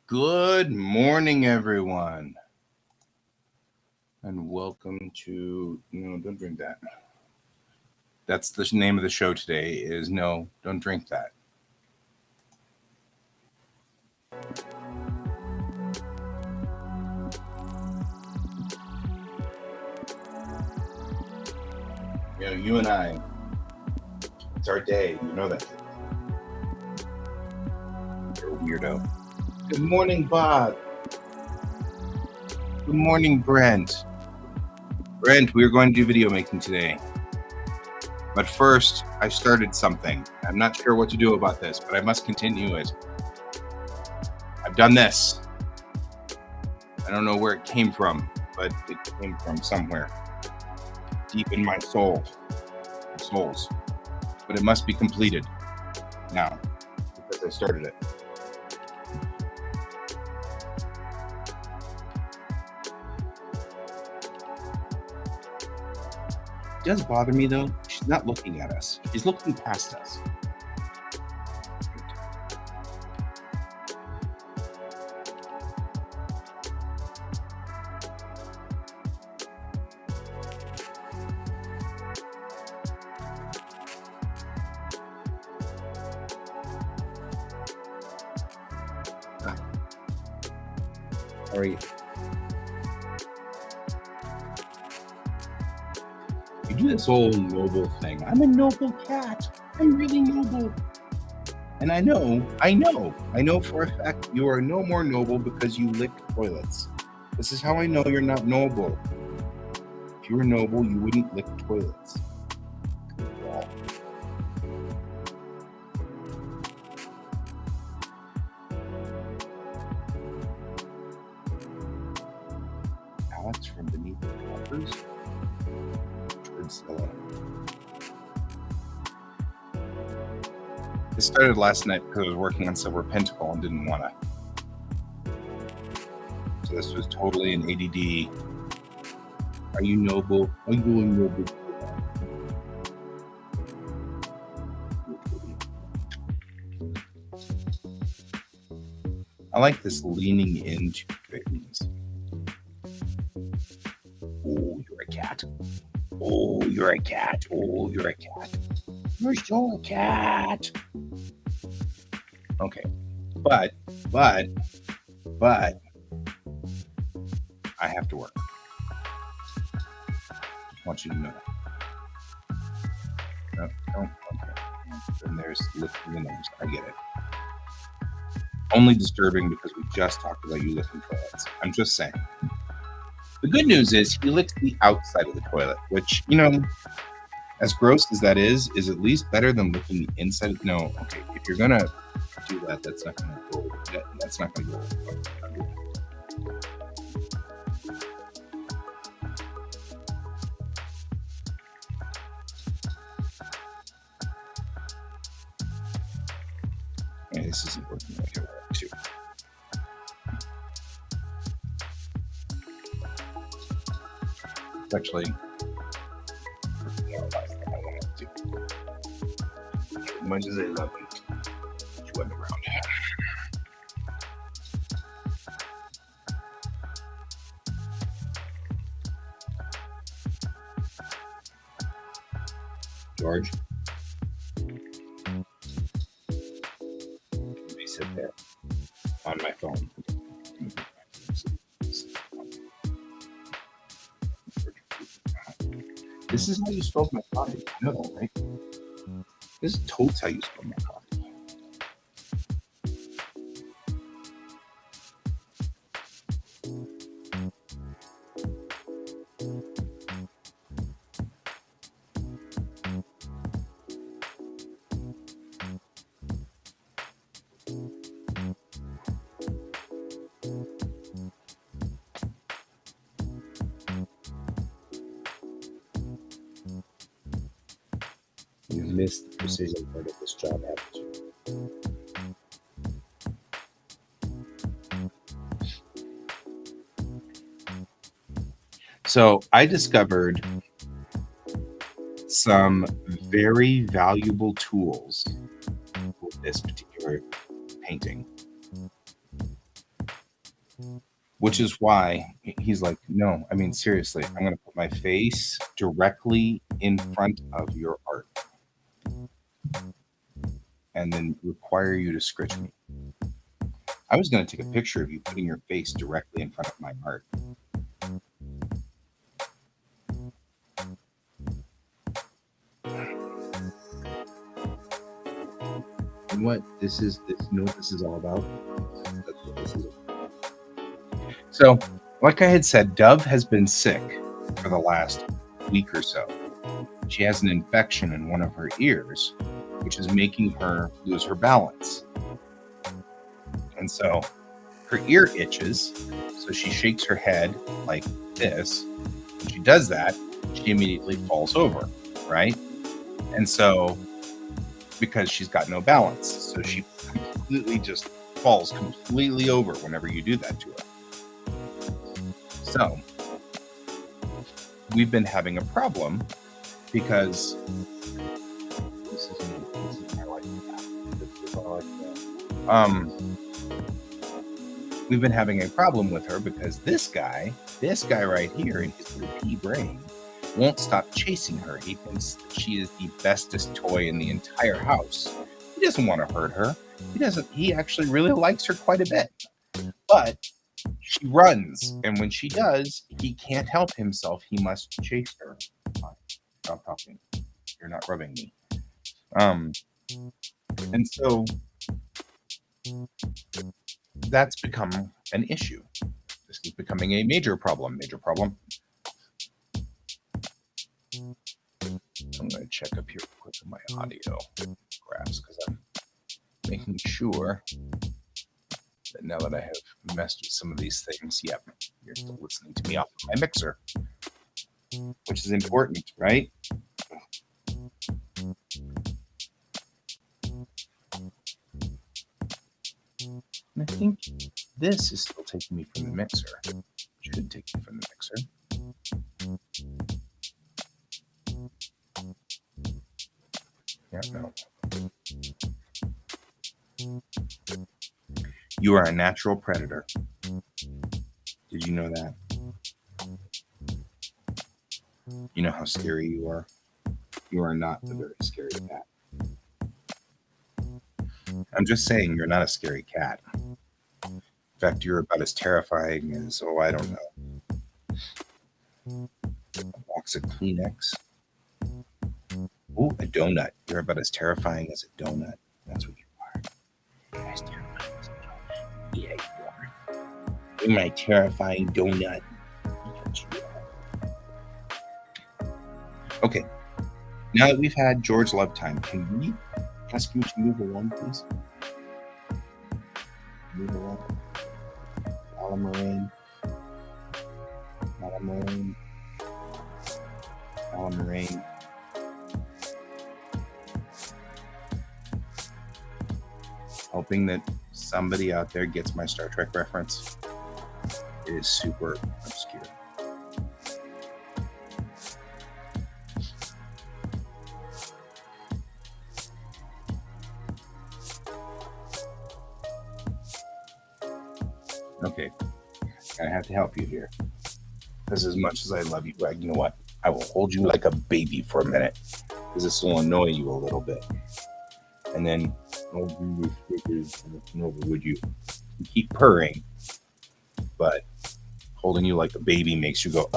Good morning, everyone, and welcome to No, Don't Drink That. That's the name of the show today is No, Don't Drink That. You know, you and I, it's our day. You know that. You're a weirdo. Good morning, Bob. Good morning, Brent. Brent, we are going to do video making today. But first, I started something. I'm not sure what to do about this, but I must continue it. I've done this. I don't know where it came from, but it came from somewhere deep in my souls. But it must be completed now because I started it. It does bother me though. She's not looking at us. She's looking past us. All right. You do this whole noble thing. I'm a noble cat. I'm really noble. And I know for a fact you are no more noble because you lick toilets. This is how I know you're not noble. If you were noble, you wouldn't lick toilets. Wow. Alex from beneath the covers. It started last night because I was working on Silver Pentacle and didn't want to. So this was totally an ADD. Are you noble? Are you a noble? I like this leaning into things. Oh, you're a cat. Oh, you're a cat. Oh, you're a cat. You're so a cat. Okay. But I have to work. I want you to know that. No, okay. Then there's lifting the nose. I get it. Only disturbing because we just talked about you licking toilets. I'm just saying. The good news is he licks the outside of the toilet, which, you know, as gross as that is at least better than licking the inside. No, okay, if you're gonna do that, that's not gonna go. That's not gonna go. Yeah, this isn't working like it works too. It's actually as much as I love it, she wasn't around. George, let me sit there on my phone. This is how you spelled my coffee. You know that, right? This is totes how you spell my coffee. You missed the precision part of this job, haven't you? So I discovered some very valuable tools with this particular painting, which is why he's like, no, I mean, seriously, I'm going to put my face directly in front of your art and then require you to scritch me. I was going to take a picture of you putting your face directly in front of my art. And what this is, you know what this is all about? That's what this is about. So, like I had said, Dove has been sick for the last week or so. She has an infection in one of her ears, which is making her lose her balance. And so her ear itches, so she shakes her head like this. When she does that, she immediately falls over, right? And so, because she's got no balance, so she completely just falls completely over whenever you do that to her. So, we've been having a problem because this is my life. This is all like we've been having a problem with her because this guy right here in his little pea brain won't stop chasing her. He thinks that she is the bestest toy in the entire house. He doesn't want to hurt her. He actually really likes her quite a bit. But she runs, and when she does, he can't help himself. He must chase her. Stop talking. You're not rubbing me. And so that's become an issue. This is becoming a major problem. I'm going to check up here quick on my audio graphs because I'm making sure that now that I have messed with some of these things, yep, you're still listening to me off of my mixer, which is important, right? And I think this is still taking me from the mixer. Should take me from the mixer. Yeah, no. You are a natural predator. Did you know that? You know how scary you are? You are not a very scary cat. I'm just saying you're not a scary cat. In fact, you're about as terrifying as, I don't know, a box of Kleenex. Oh, a donut. You're about as terrifying as a donut. That's what you are. You're as terrifying as a donut. Yeah, you are. You're my terrifying donut. Okay. Now that we've had George Love time, can we ask you to move along, please? Move along. Alamarine. Hoping that somebody out there gets my Star Trek reference. It is super obscure. Okay, I have to help you here. Because as much as I love you, you know what? I will hold you like a baby for a minute. because this will annoy you a little bit. And then, oh, you stickers, would you? You keep purring, but holding you like a baby makes you go,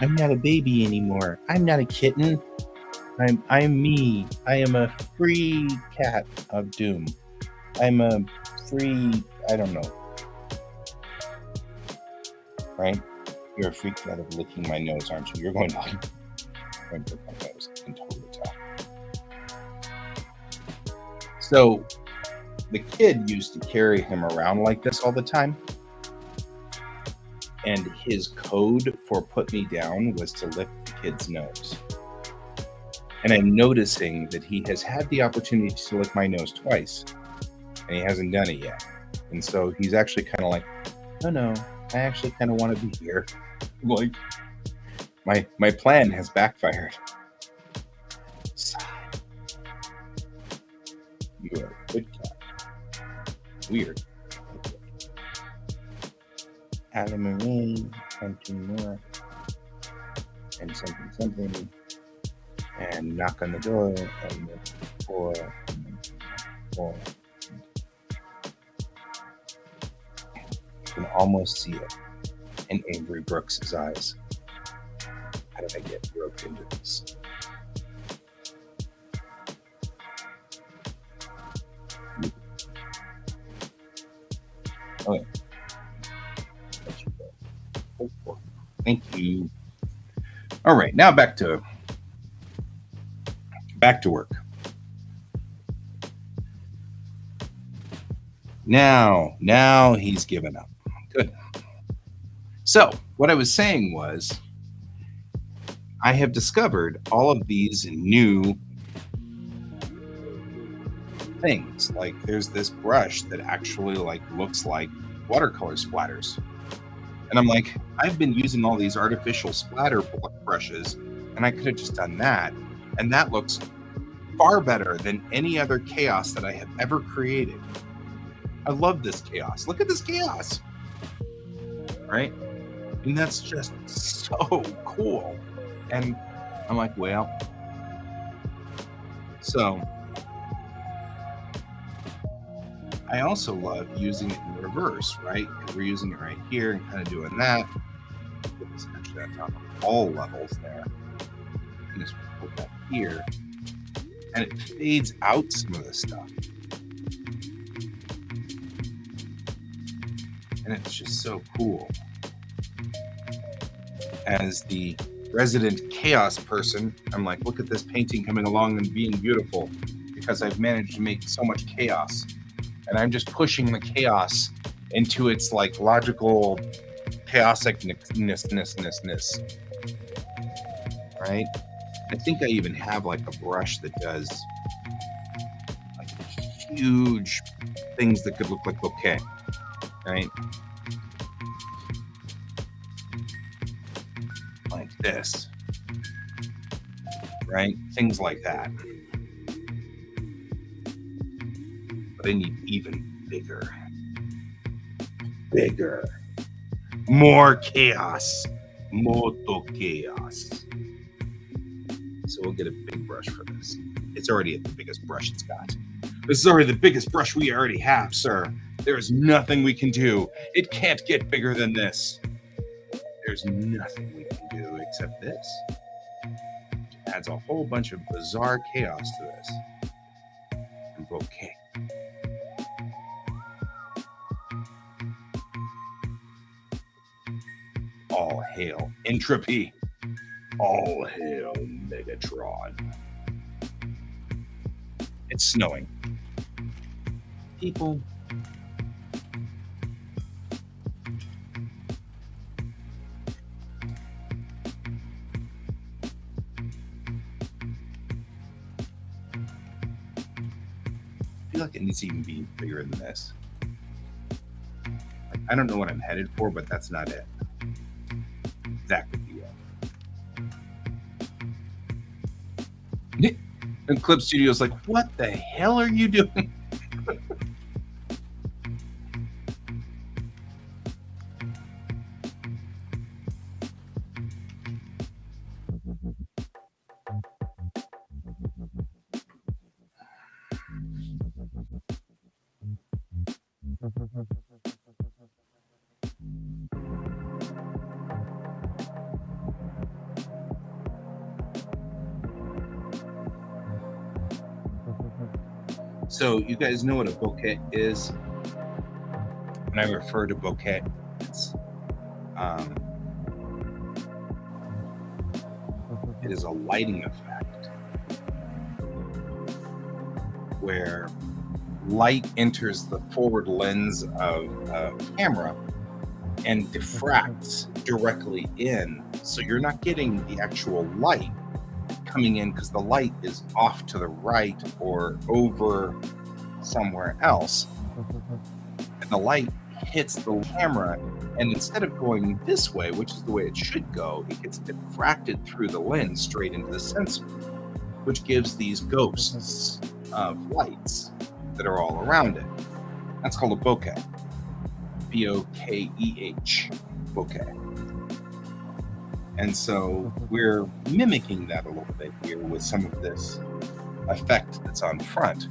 I'm not a baby anymore. I'm not a kitten. I'm me. I am a free cat of doom. I'm a free, I don't know. Right? You're a free cat of licking my nose, aren't you? You're going to lick my nose. I can totally tell. So the kid used to carry him around like this all the time. And his code for put me down was to lick the kid's nose. And I'm noticing that he has had the opportunity to lick my nose twice, and he hasn't done it yet. And so he's actually kind of like, oh no, I actually kind of want to be here. Like, my plan has backfired. You are a good cat. Weird. Alan Marine, something more, and something, and knock on the door, and four. You can almost see it in Avery Brooks' eyes. How did I get roped into this? Okay. Thank you. All right, now back to work. Now he's given up. Good. So what I was saying was, I have discovered all of these new things. Like there's this brush that actually like looks like watercolor splatters. And I'm like, I've been using all these artificial splatter brushes, and I could have just done that. And that looks far better than any other chaos that I have ever created. I love this chaos. Look at this chaos. Right? And that's just so cool. And I'm like, well, so I also love using it in reverse, right? We're using it right here and kind of doing that. Put this actually on top of all levels there. And just put that here. And it fades out some of the stuff. And it's just so cool. As the resident chaos person, I'm like, look at this painting coming along and being beautiful because I've managed to make so much chaos. And I'm just pushing the chaos into its like logical chaosicness. Right? I think I even have like a brush that does like huge things that could look like bouquet. Right? Like this. Right? Things like that. But I need even bigger. More chaos. Moto chaos. So we'll get a big brush for this. It's already the biggest brush it's got. This is already the biggest brush we already have, sir. There is nothing we can do. It can't get bigger than this. There's nothing we can do except this. It adds a whole bunch of bizarre chaos to this. And bouquet. All hail entropy. All hail Megatron. It's snowing. People. I feel like it needs to even be bigger than this. Like, I don't know what I'm headed for, but that's not it. That could be it. And Clip Studio's like, what the hell are you doing? So you guys know what a bokeh is? When I refer to bokeh, it's um, it is a lighting effect where light enters the forward lens of a camera and diffracts directly in. So you're not getting the actual light coming in because the light is off to the right or over somewhere else. And the light hits the camera, and instead of going this way, which is the way it should go, it gets diffracted through the lens straight into the sensor, which gives these ghosts of lights that are all around it. That's called a bokeh. Bokeh. Bokeh. And so we're mimicking that a little bit here with some of this effect that's on front.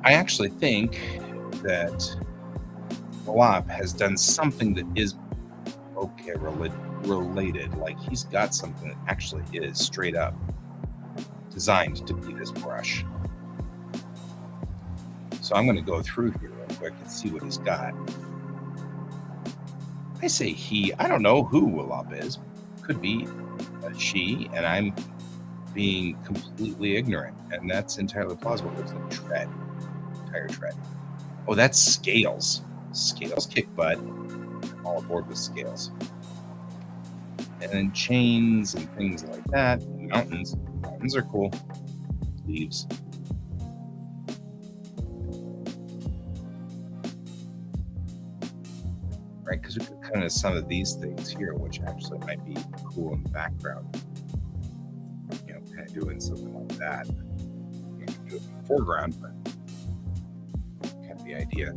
I actually think that QuaCk has done something that is related. Like he's got something that actually is straight up designed to be this brush. So I'm going to go through here real quick and see what he's got. I say he. I don't know who QuaCk is. Could be a she, and I'm being completely ignorant, and that's entirely plausible. There's a tread, tire tread. Oh, that's Scales. Scales kick butt. All aboard with Scales. And then chains and things like that. Mountains. Mountains are cool. Leaves. Right, because we could kind of some of these things here, which actually might be cool in the background. You know, kind of doing something like that. You can do it in the foreground, but kind of the idea.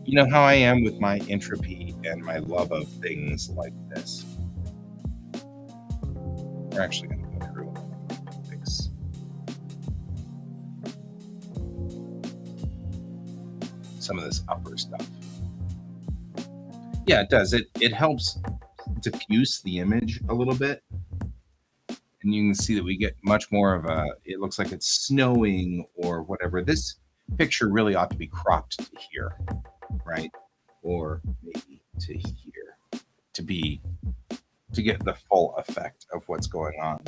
You know how I am with my entropy and my love of things like this. We're actually going to go through and fix some of this upper stuff. Yeah, it does. It helps diffuse the image a little bit. And you can see that we get much more of a, it looks like it's snowing or whatever. This picture really ought to be cropped to here, right? Or maybe to here to get the full effect of what's going on.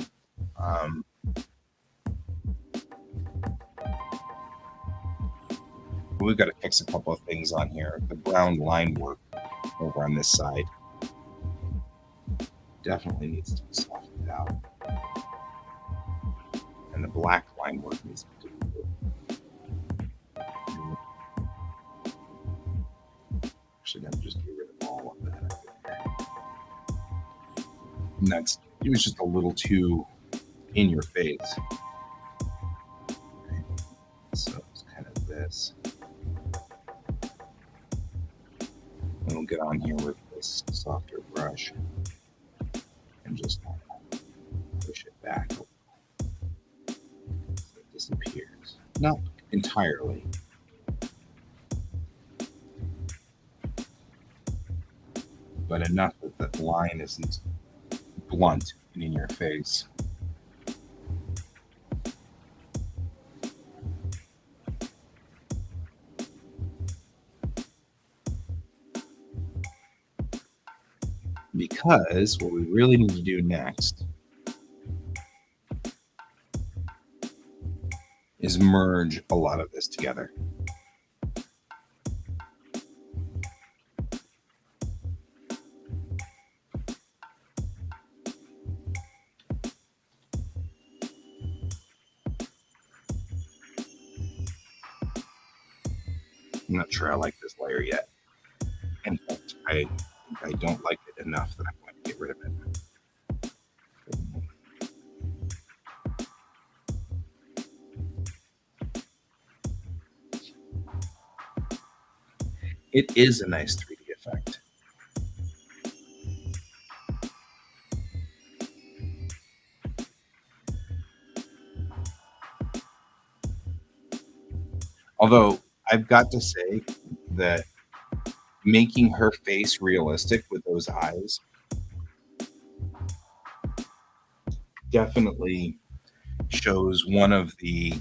We've got to fix a couple of things on here. The brown line work over on this side definitely needs to be softened out. And the black line work needs to be actually going to just get rid of all of that. And that's, it was just a little too in your face. Okay. So it's kind of this. And we'll get on here with this softer brush and just push it back so it disappears. Not entirely. But enough that the line isn't blunt and in your face. Because what we really need to do next is merge a lot of this together. I'm not sure I like this layer yet. In fact, I don't like it enough that I'm going to get rid of it. It is a nice 3D effect. Although I've got to say that making her face realistic with those eyes definitely shows one of the,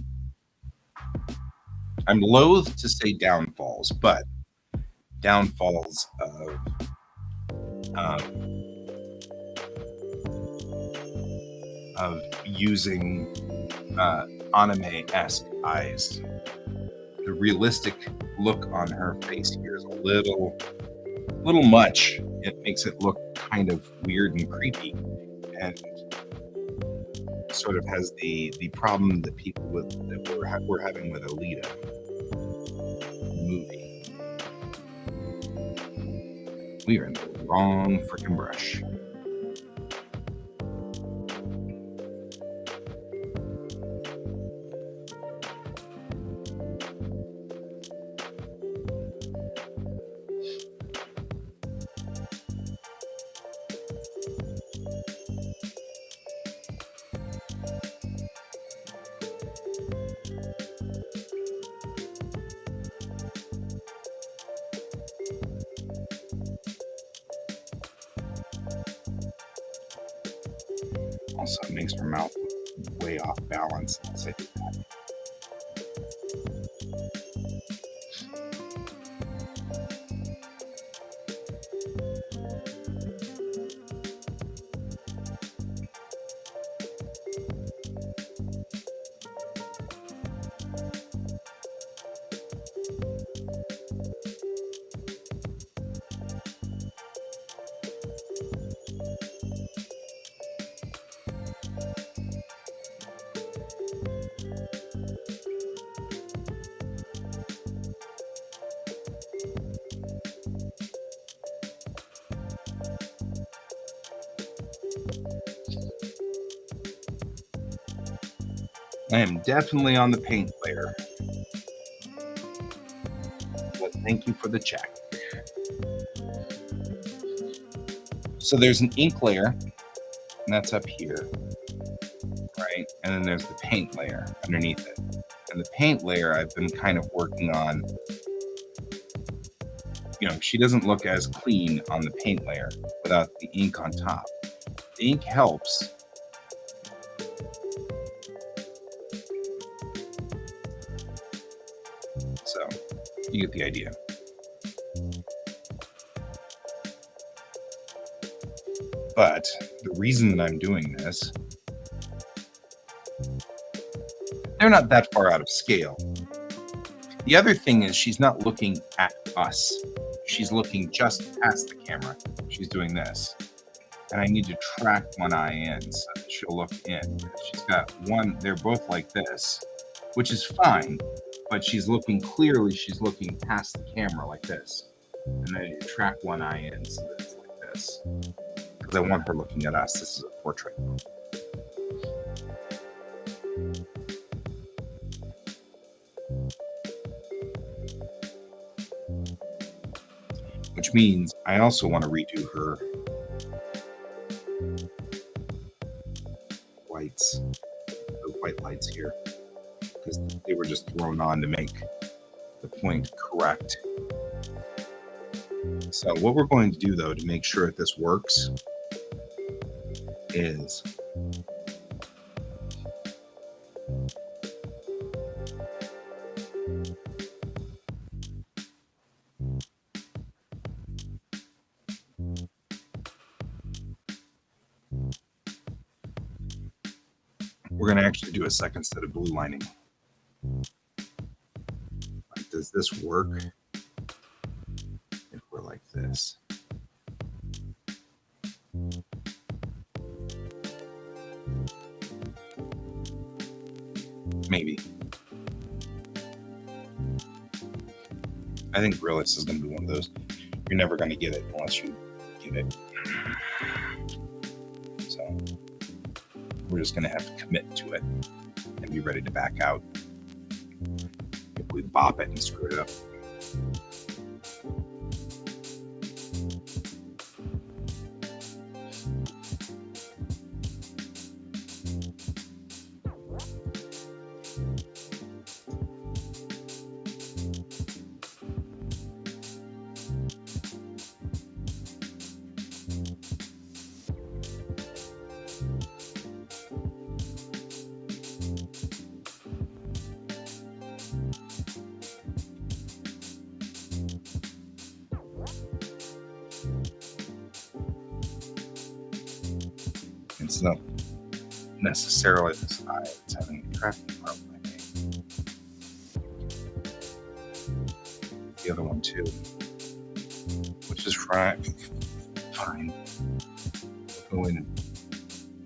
I'm loath to say downfalls, but downfalls of using anime-esque eyes. The realistic look on her face here is a little much. It makes it look kind of weird and creepy, and sort of has the problem that people with that we're having with Alita movie. We are in the wrong freaking brush. Also, it makes her mouth way off balance. Let's say that. I am definitely on the paint layer, but thank you for the check. So there's an ink layer, and that's up here, right? And then there's the paint layer underneath it. And the paint layer I've been kind of working on. She doesn't look as clean on the paint layer without the ink on top. The ink helps. So you get the idea. But the reason that I'm doing this, they're not that far out of scale. The other thing is she's not looking at us. She's looking just past the camera. She's doing this. And I need to track one eye in so that she'll look in. She's got one, they're both like this, which is fine, but she's looking clearly, she's looking past the camera like this. And I need to track one eye in so that it's like this. Because I want her looking at us. This is a portrait. Which means I also want to redo her whites, the white lights here, because they were just thrown on to make the point correct. So what we're going to do, though, to make sure that this works is we're going to actually do a second set of blue lining. Does this work if we're like this? Maybe. I think Realist is going to be one of those. You're never going to get it unless you get it. So we're just going to have to commit to it and be ready to back out if we bop it and screw it up. It's not necessarily the side that's having a tracking problem, I think. The other one too, which is fine. We'll go in and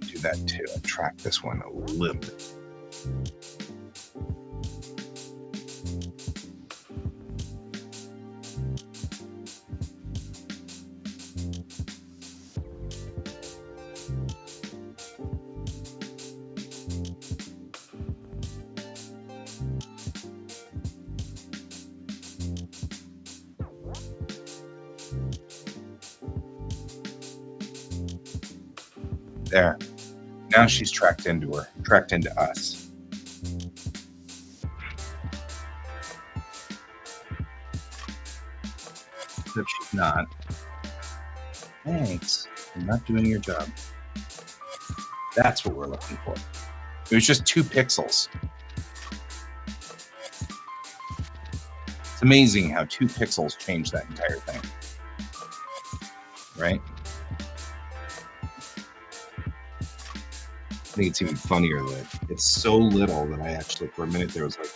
do that too. I'll track this one a little bit. There. Now she's tracked into us. If she's not, thanks. You're not doing your job. That's what we're looking for. It was just 2 pixels. It's amazing how 2 pixels change that entire thing. Right? I think it's even funnier that it's so little that I actually, for a minute there, was like,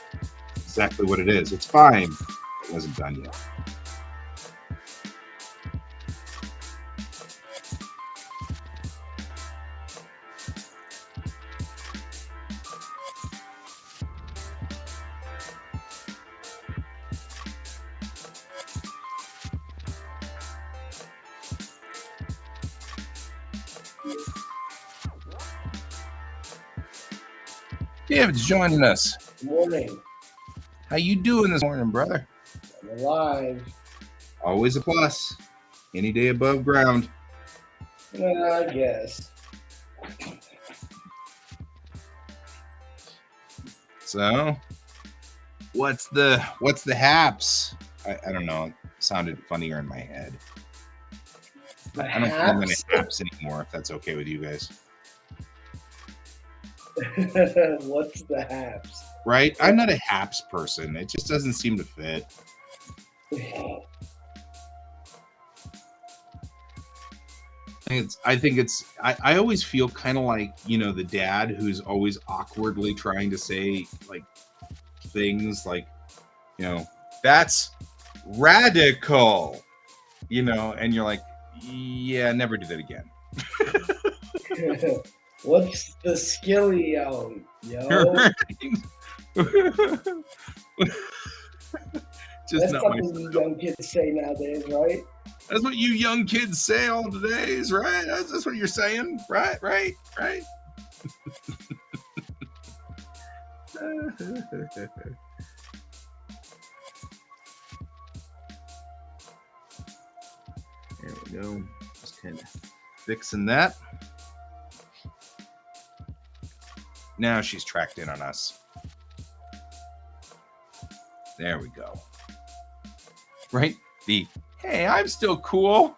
exactly what it is. It's fine. It wasn't done yet. David's joining us. Good morning. How you doing this morning, brother? I'm alive. Always a plus. Any day above ground. I guess. So, what's the haps? I don't know. It sounded funnier in my head. I don't call them any haps anymore, if that's okay with you guys. What's the haps? Right? I'm not a haps person. It just doesn't seem to fit. I always feel kind of like, the dad who's always awkwardly trying to say like things like, that's radical, and you're like, yeah, never do that again. What's the skilly, yo? Just that's something you young kids say nowadays, right? That's what you young kids say all the days, right? That's what you're saying, right? There we go. Just kind of fixing that. Now she's tracked in on us. There we go. Right? Hey, I'm still cool.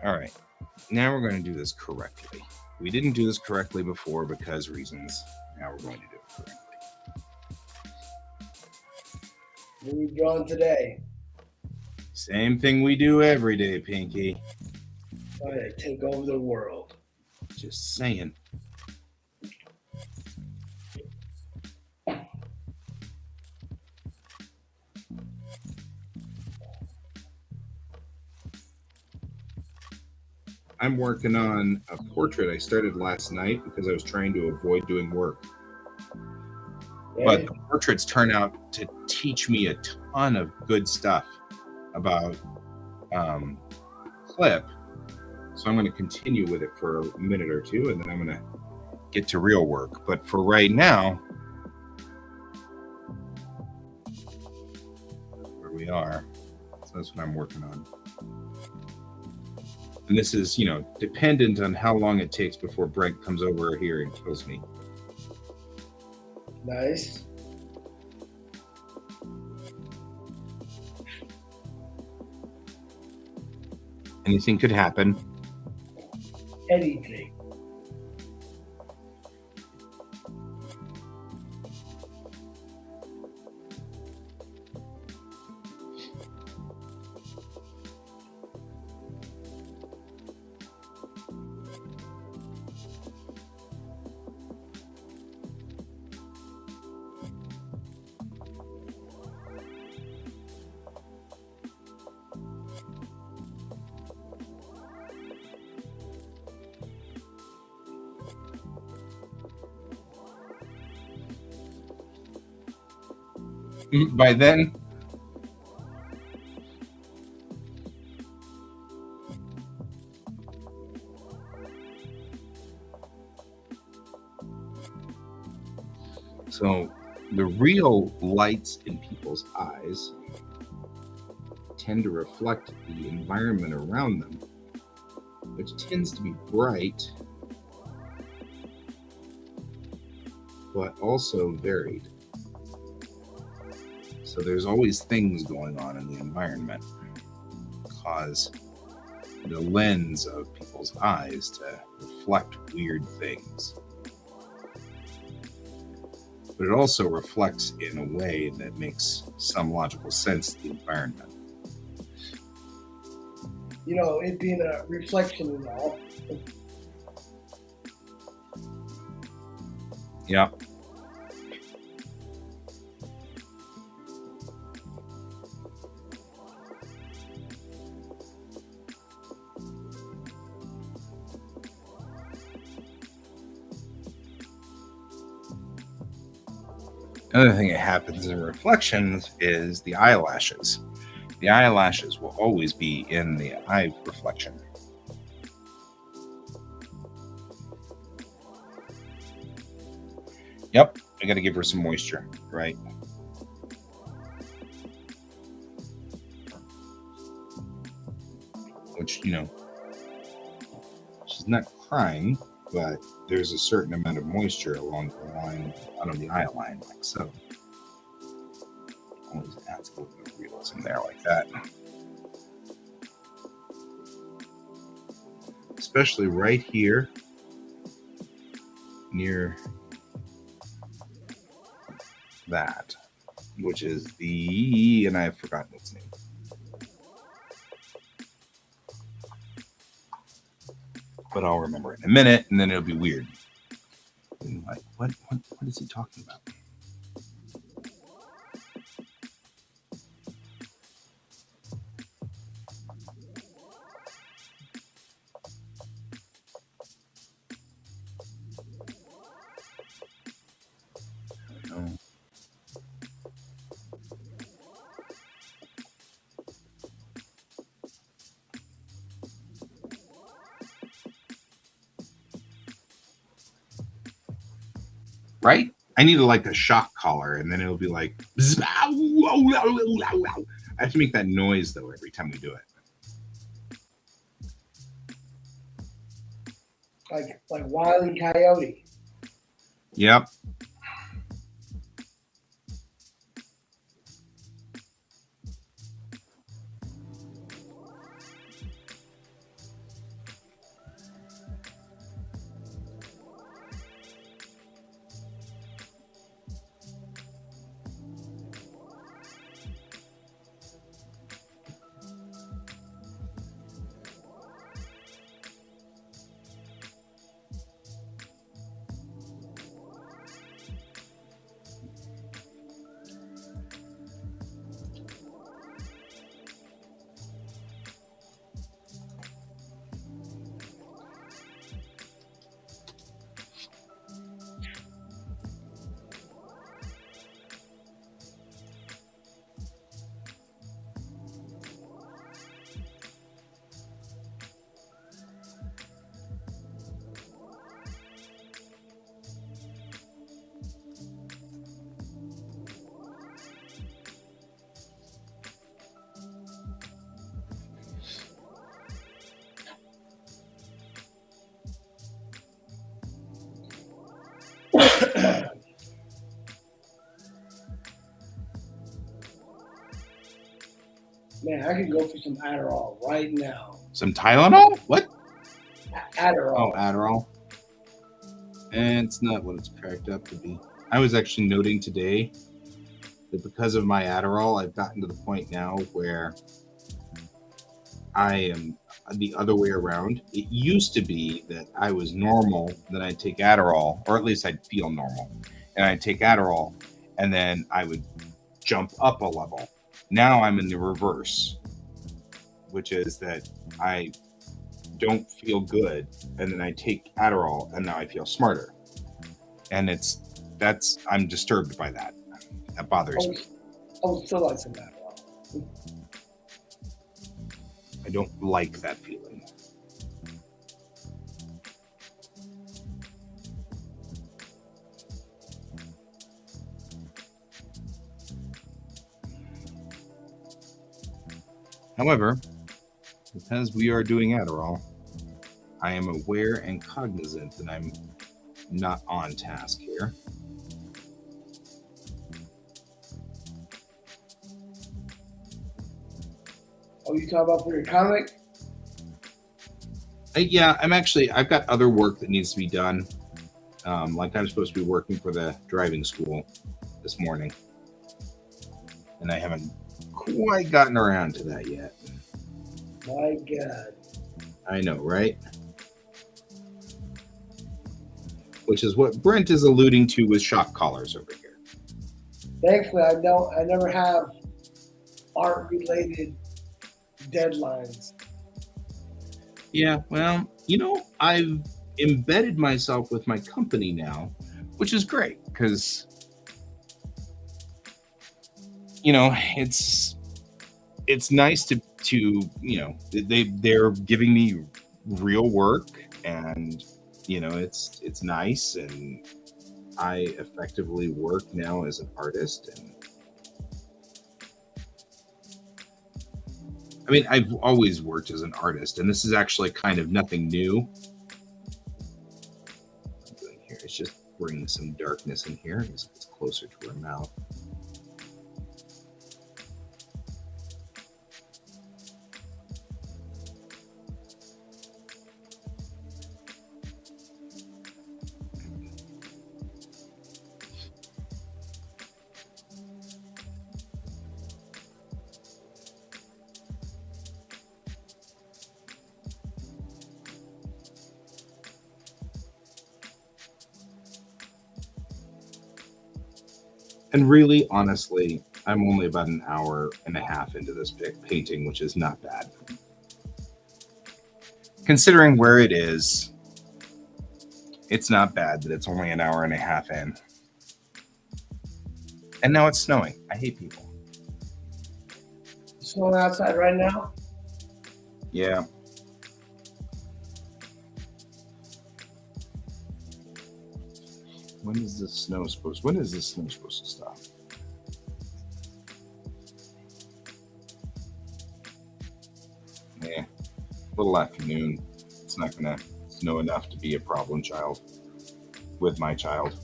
All right. Now we're going to do this correctly. We didn't do this correctly before because reasons. Now we're going to do it correctly. What are we drawing today? Same thing we do every day, Pinky. Try to take over the world. Just saying. I'm working on a portrait I started last night because I was trying to avoid doing work. Yeah. But the portraits turn out to teach me a ton of good stuff about clip. So I'm going to continue with it for a minute or two, and then I'm going to get to real work. But for right now, where we are, so that's what I'm working on. And this is, dependent on how long it takes before Brent comes over here and kills me. Nice. Anything could happen. Anything. By then, so the real lights in people's eyes tend to reflect the environment around them, which tends to be bright, but also varied. So there's always things going on in the environment cause the lens of people's eyes to reflect weird things. But it also reflects in a way that makes some logical sense to the environment. You know, it being a reflection and all. Yeah. Another thing that happens in reflections is the eyelashes. The eyelashes will always be in the eye reflection. Yep, I got to give her some moisture, right? Which, you know, she's not crying, but there's a certain amount of moisture along the line, out of the eye line, like so. Always adds a little bit of realism there, like that. Especially right here, near that, which is the, and I've forgotten its name. But I'll remember it in a minute, and then it'll be weird. And like, what is he talking about? I don't know. Right? I need like a shock collar, and then it'll be like. I have to make that noise though every time we do it. Like Wile E. Coyote. Yep. Man, I could go for some Adderall right now. Some Tylenol? What? Adderall. Oh, Adderall. And it's not what it's cracked up to be. I was actually noting today that because of my Adderall, I've gotten to the point now where I am the other way around. It used to be that I was normal, then I'd take Adderall, or at least I'd feel normal, and I'd take Adderall, and then I would jump up a level. Now I'm in the reverse, which is that I don't feel good, and then I take Adderall, and now I feel smarter. And I'm disturbed by that. That bothers me. I would still like some Adderall. I don't like that feeling. However, because we are doing Adderall, I am aware and cognizant that I'm not on task here. Oh, you talking about for your comic? Yeah, I've got other work that needs to be done. Like I'm supposed to be working for the driving school this morning, and I haven't quite gotten around to that yet. My God. I know, right? Which is what Brent is alluding to with shock collars over here. Thankfully, I never have art-related deadlines. Yeah, well, I've embedded myself with my company now, which is great because it's nice to they're giving me real work, and it's nice, and I effectively work now as an artist. And I mean, I've always worked as an artist, and this is actually kind of nothing new. What I'm doing here is just bringing some darkness in here as it's closer to her mouth. And really, honestly, I'm only about an hour and a half into this painting, which is not bad. Considering where it is, it's not bad that it's only an hour and a half in. And now it's snowing. I hate people. It's snowing outside right now. Yeah. When is this snow supposed to stop? Yeah. Little afternoon. It's not gonna snow enough to be a problem child with my child.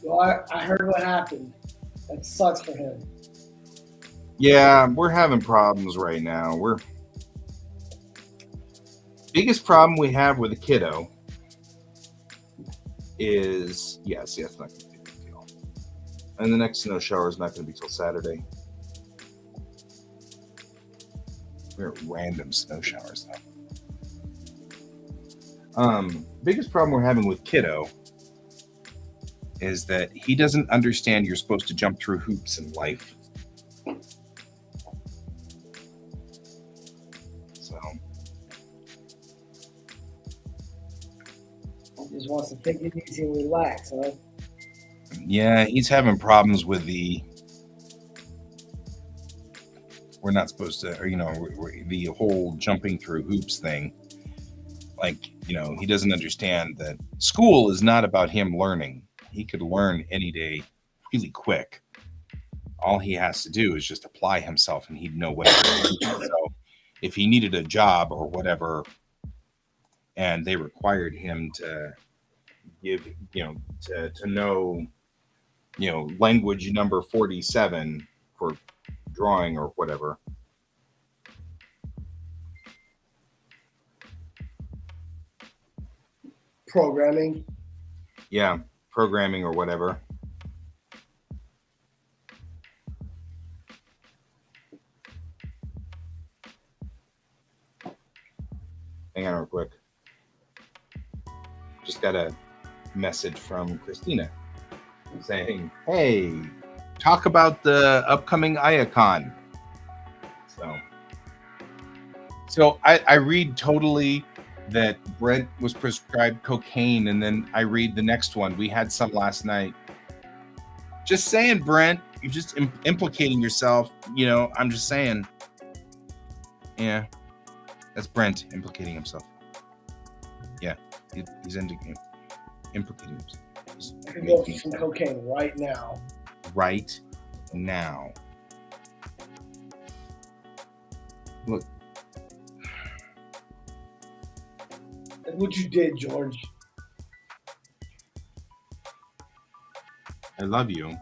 Well, I heard what happened. That sucks for him. Yeah, we're having problems right now. Biggest problem we have with a kiddo is see, that's not going to be a big deal. And the next snow shower is not going to be till Saturday. We're at random snow showers though. Biggest problem we're having with kiddo is that he doesn't understand you're supposed to jump through hoops in life. So He just wants to take it easy and relax, huh? yeah, he's having problems with we're not supposed to, the whole jumping through hoops thing. Like, he doesn't understand that school is not about him learning. He could learn any day really quick. All he has to do is just apply himself, and he'd know whatever. So if he needed a job or whatever, and they required him to give, to know, language number 47 for drawing or whatever. Programming. Yeah, programming or whatever. Hang on real quick. Just got a message from Christina saying, hey, talk about the upcoming IACon. So I read totally that Brent was prescribed cocaine, and then I read the next one. We had some last night. Just saying, Brent. You're just implicating yourself. I'm just saying. Yeah, that's Brent implicating himself. Yeah, he's implicating himself. I can go for some cocaine right now. Right now. Look. Look what you did, George. I love you,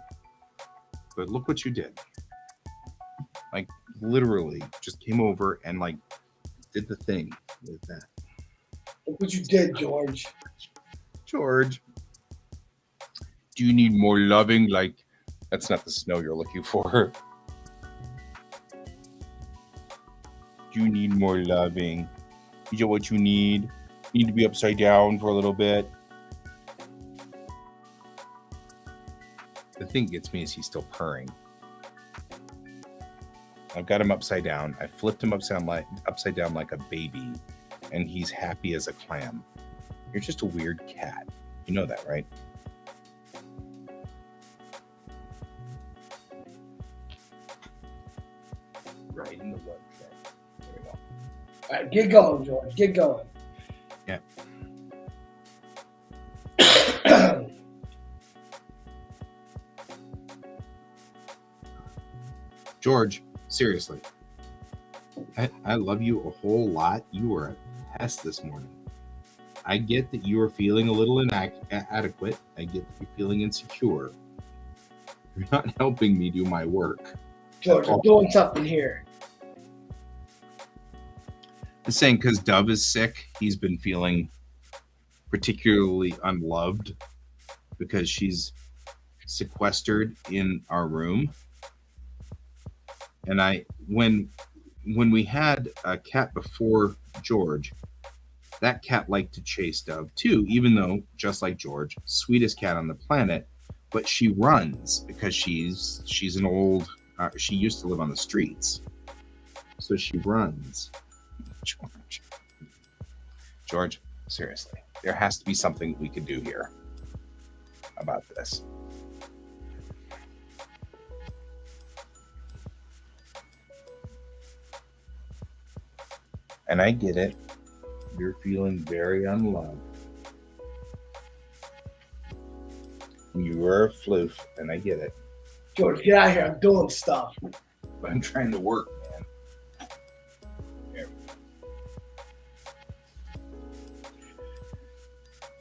but look what you did. Like, literally, just came over and, like, did the thing with that. Look what you did, George. George, do you need more loving? Like, that's not the snow you're looking for. Do you need more loving? Is that what you need? You need to be upside down for a little bit. The thing gets me is he's still purring. I've got him upside down. I flipped him upside down like a baby, and he's happy as a clam. You're just a weird cat. You know that, right? Right in the blood. There we go. All right, get going, George. Get going. Yeah. George, seriously. I love you a whole lot. You were a pest this morning. I get that you are feeling a little inadequate. I get that you're feeling insecure. You're not helping me do my work. George, I'm doing something here. I'm saying because Dove is sick, he's been feeling particularly unloved because she's sequestered in our room. And when we had a cat before George, that cat liked to chase Dove too, even though, just like George, sweetest cat on the planet, but she runs because she's an old, she used to live on the streets. So she runs. George, seriously, there has to be something we could do here about this. And I get it. You're feeling very unloved. You were a floof, and I get it. George, get out of here. I'm doing stuff. But I'm trying to work, man. There.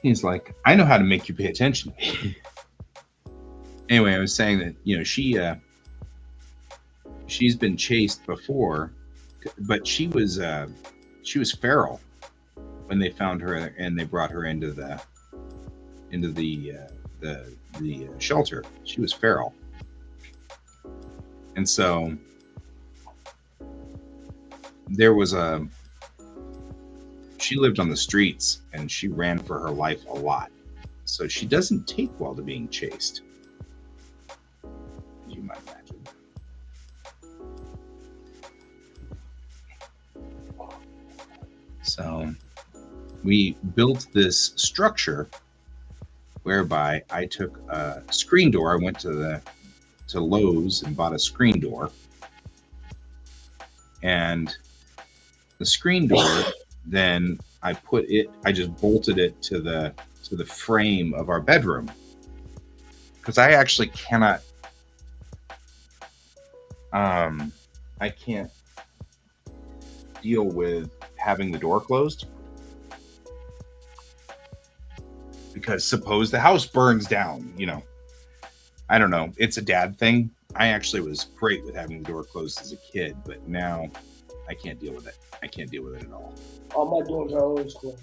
He's like, I know how to make you pay attention to me. Anyway, I was saying that, she's been chased before, but she was feral when they found her and they brought her into the shelter. She was feral, and so she lived on the streets and she ran for her life a lot. So she doesn't take well to being chased, as you might imagine. So we built this structure whereby I took a screen door. I went to Lowe's and bought a screen door. And the screen door, then I just bolted it to the frame of our bedroom. Because I actually cannot, I can't deal with having the door closed. Because suppose the house burns down, I don't know. It's a dad thing. I actually was great with having the door closed as a kid, but now I can't deal with it. I can't deal with it at all. All my doors are always closed.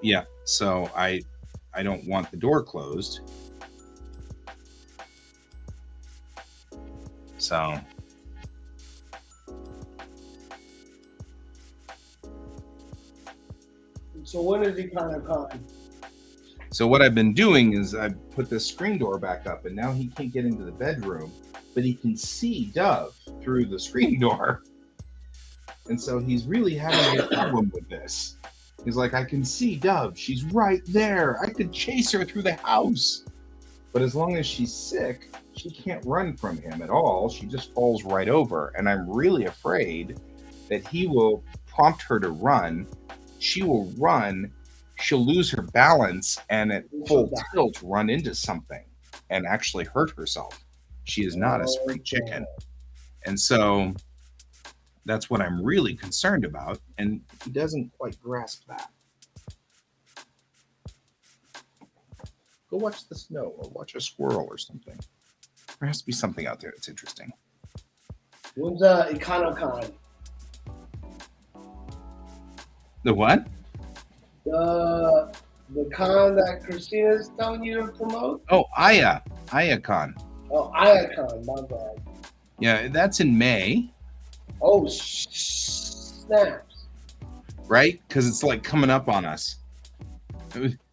Yeah, so I don't want the door closed. So when is he kind of coming? So what I've been doing is I've put this screen door back up, and now he can't get into the bedroom, but he can see Dove through the screen door. And so he's really having a problem with this. He's like, I can see Dove. She's right there. I could chase her through the house. But as long as she's sick, she can't run from him at all. She just falls right over. And I'm really afraid that he will prompt her to run. She will run. She'll lose her balance and at full tilt run into something and actually hurt herself. She is not a spring chicken. And so that's what I'm really concerned about. And he doesn't quite grasp that. Go watch the snow or watch a squirrel or something. There has to be something out there that's interesting. When's EconoCon? The what? The con that Christina's telling you to promote? Oh, IACon. Oh, IACon, my bad. Yeah, that's in May. Oh, snaps. Right? Because it's like coming up on us.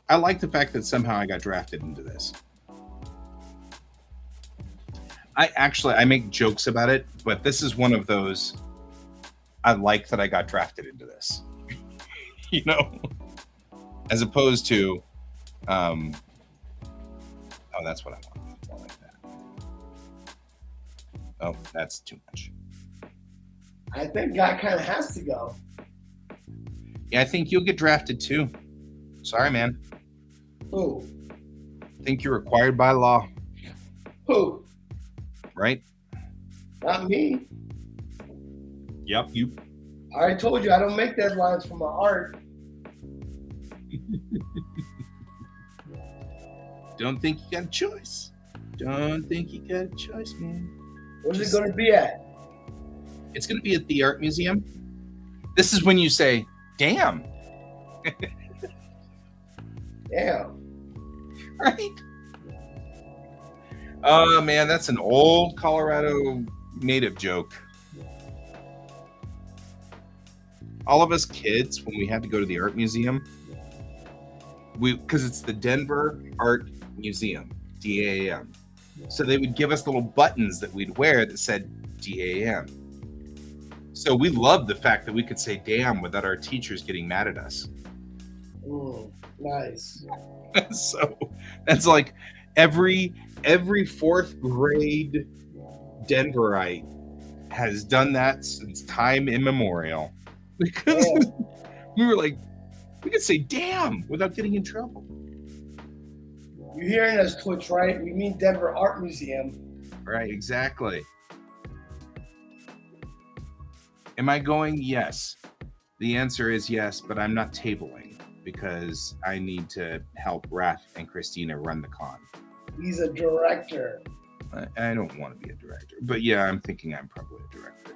I like the fact that somehow I got drafted into this. I make jokes about it, but this is one of those I like that I got drafted into this. You know? As opposed to oh, that's what I want. I like that. Oh, that's too much. I think Guy kind of has to go. Yeah, I think you'll get drafted too. Sorry, man. Who? I think you're required by law. Who? Right? Not me. Yep, you. I already told you I don't make deadlines for my art. Don't think you got a choice. Don't think you got a choice, man. Where's it going to be at? It's going to be at the art museum. This is when you say, damn. Damn. Right? Oh, man, that's an old Colorado native joke. All of us kids, when we had to go to the art museum, because it's the Denver Art Museum, DAM. So they would give us little buttons that we'd wear that said DAM. So we loved the fact that we could say damn without our teachers getting mad at us. Nice. So that's like every fourth grade Denverite has done that since time immemorial. Because we were like, we could say damn without getting in trouble. You're hearing us, Twitch, right? We mean Denver Art Museum. Right, exactly. Am I going? Yes. The answer is yes, but I'm not tabling because I need to help Raph and Christina run the con. He's a director. I don't want to be a director, but yeah, I'm thinking I'm probably a director.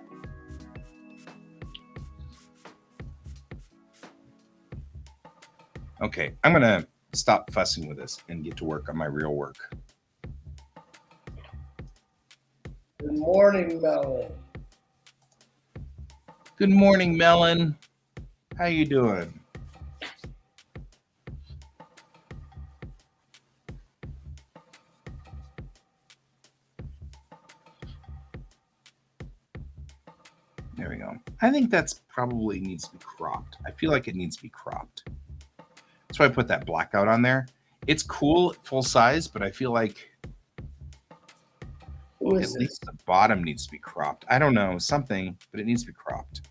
Okay, I'm going to stop fussing with this and get to work on my real work. Good morning, Melon. Good morning, Melon. How you doing? There we go. I think that's probably needs to be cropped. I feel like it needs to be cropped. That's why I put that blackout on there. It's cool full size, but I feel like at least the bottom needs to be cropped. I don't know, something, but it needs to be cropped.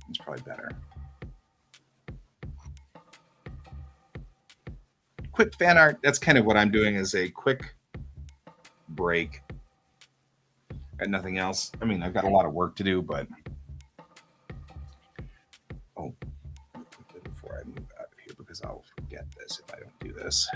It's probably better. Quick fan art. That's kind of what I'm doing as a quick break. Got nothing else. I mean, I've got a lot of work to do, but before I move out of here, because I'll forget this if I don't do this.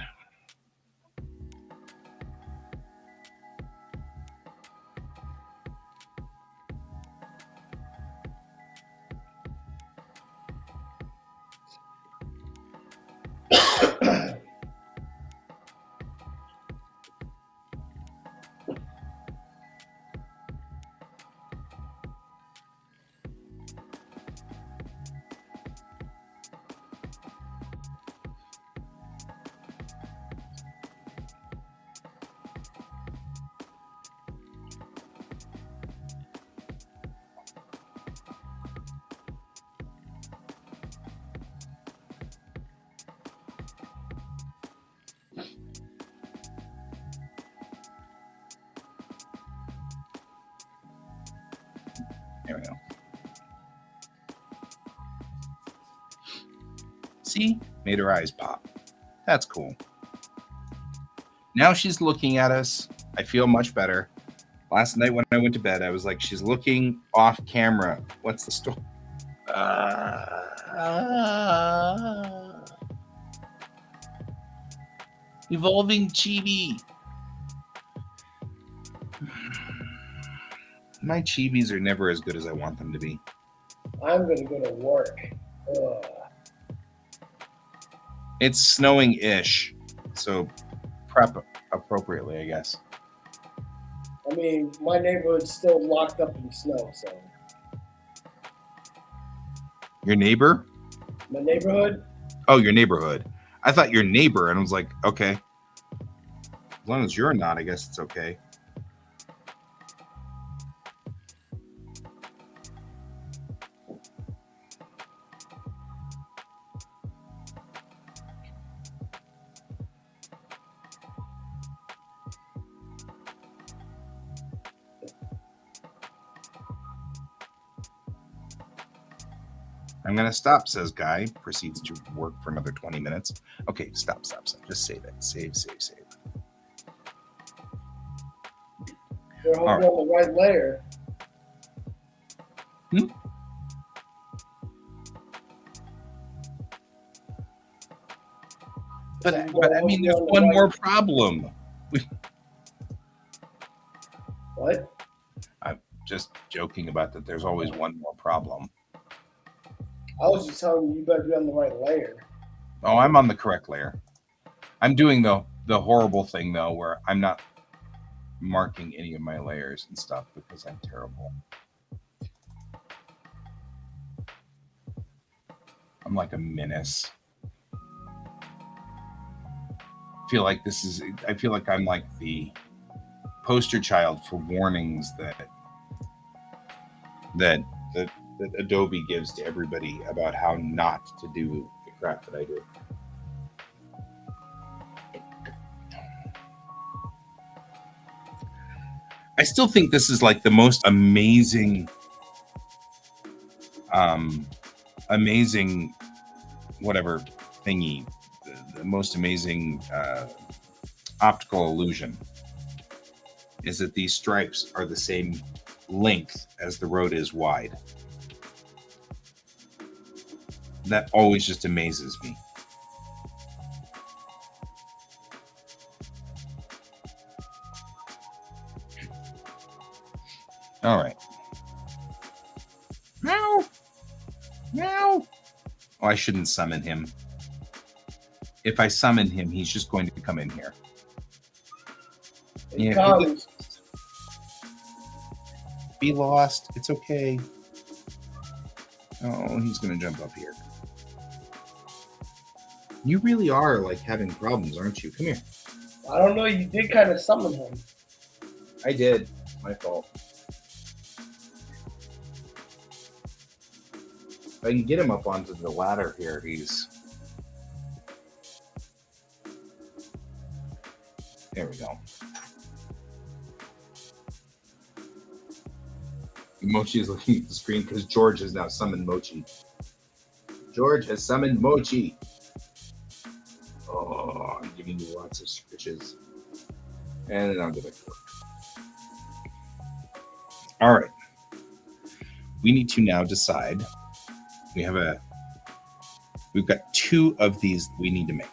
There we go. See? Made her eyes pop. That's cool. Now she's looking at us. I feel much better. Last night when I went to bed, I was like, she's looking off camera. What's the story? Evolving chibi. My chibis are never as good as I want them to be. I'm gonna go to work. Ugh. It's snowing-ish, so prep appropriately, I guess. I mean, my neighborhood's still locked up in snow, so. Your neighbor? My neighborhood? Oh, your neighborhood. I thought your neighbor, and I was like, okay. As long as you're not, I guess it's okay. I'm going to stop, says Guy. Proceeds to work for another 20 minutes. Okay, stop. Just save it. Save. They're holding on the right layer. But I mean, there's one more problem. What? I'm just joking about that. There's always one more problem. I was just telling you better be on the right layer. Oh, I'm on the correct layer. I'm doing the horrible thing, though, where I'm not marking any of my layers and stuff because I'm terrible. I'm like a menace. I feel like I'm like the poster child for warnings that Adobe gives to everybody about how not to do the crap that I do. I still think this is like the most amazing whatever thingy, the most amazing optical illusion is that these stripes are the same length as the road is wide. That always just amazes me. All right. Meow. Oh, I shouldn't summon him. If I summon him, he's just going to come in here. Yeah, be lost. It's okay. Oh, he's going to jump up here. You really are like having problems, aren't you? Come here. I don't know. You did kind of summon him. I did. My fault. If I can get him up onto the ladder here, there we go. Mochi is looking at the screen because George has now summoned Mochi. George has summoned Mochi. Oh, I'm giving you lots of scritches. And then I'll go back to work. All right. We need to now decide. We've got 2 of these we need to make.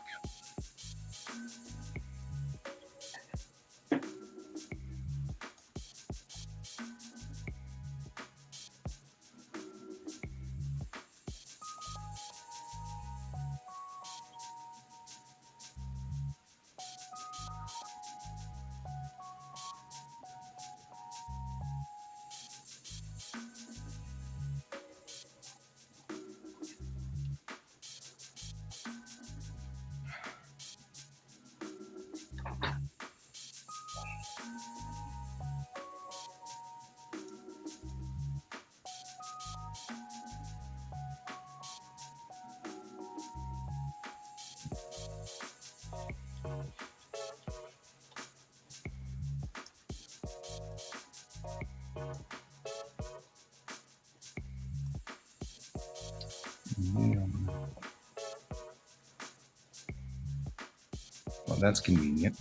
Well, that's convenient.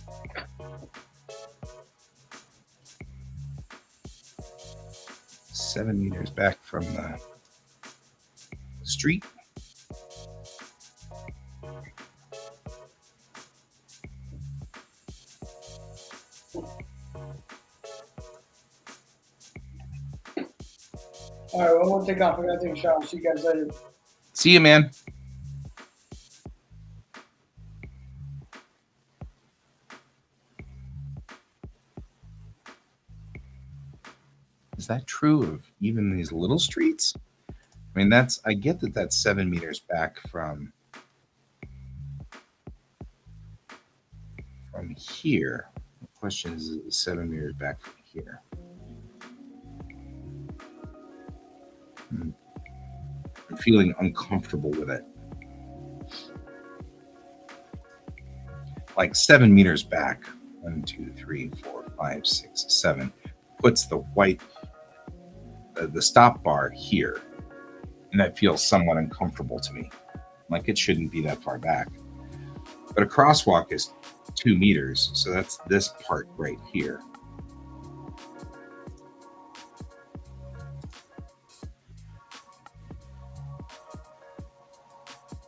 $7 meters back from the street. All right, well, I'm gonna take off. I gotta take a shower. See you guys later. See you, man. Is that true of even these little streets? I mean, I get that that's 7 meters back from here. The question is it 7 meters back from here? I'm feeling uncomfortable with it. Like 7 meters back, 1, 2, 3, 4, 5, 6, 7, puts the white, the stop bar here. And that feels somewhat uncomfortable to me. Like it shouldn't be that far back. But a crosswalk is 2 meters, so that's this part right here.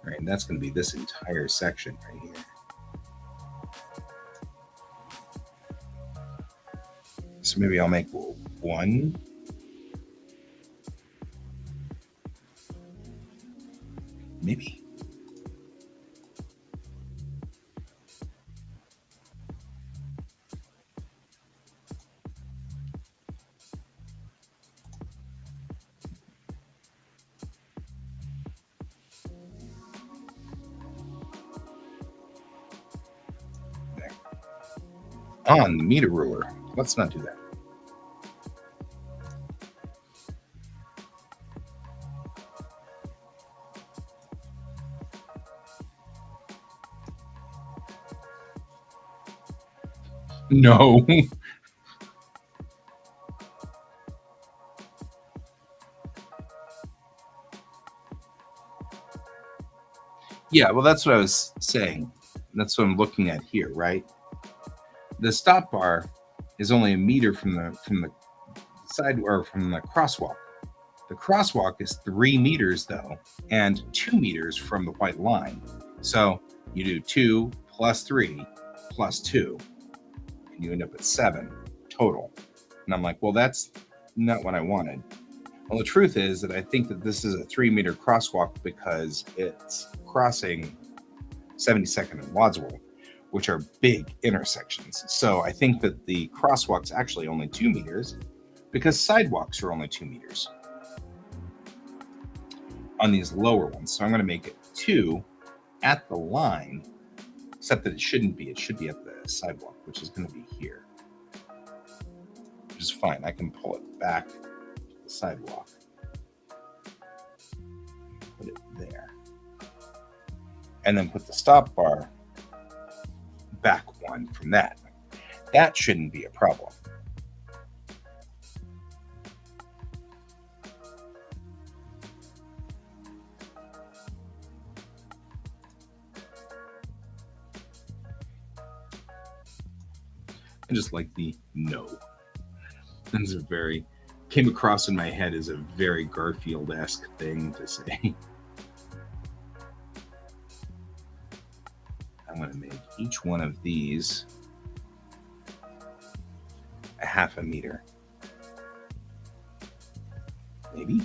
Right, and that's going to be this entire section right here. So maybe I'll make 1. Maybe. There. On the meter ruler. Let's not do that. No. Yeah, well, that's what I was saying. That's what I'm looking at here, right? The stop bar is only a meter from the side or from the crosswalk. The crosswalk is 3 meters though, and 2 meters from the white line. So you do 2 plus 3 plus 2, and you end up at 7 total. And I'm like, well, that's not what I wanted. Well, the truth is that I think that this is a 3-meter crosswalk because it's crossing 72nd and Wadsworth, which are big intersections. So I think that the crosswalk's actually only 2 meters because sidewalks are only 2 meters on these lower ones. So I'm going to make it 2 at the line, except that it shouldn't be. It should be at the sidewalk, which is going to be here, which is fine. I can pull it back to the sidewalk. Put it there. And then put the stop bar back 1 from that. That shouldn't be a problem. I just like the no. That's a very, came across in my head as a very Garfield-esque thing to say. I'm going to make each one of these a 1/2 meter. Maybe.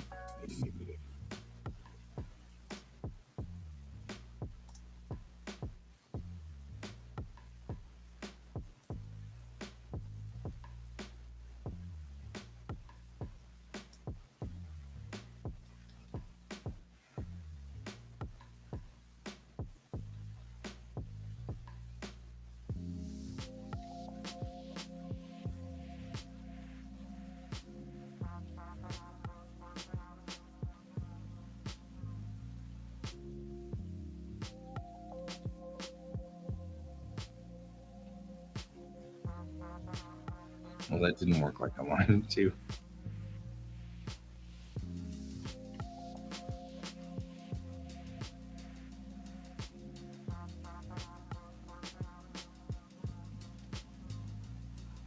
Well, that didn't work like I wanted it to.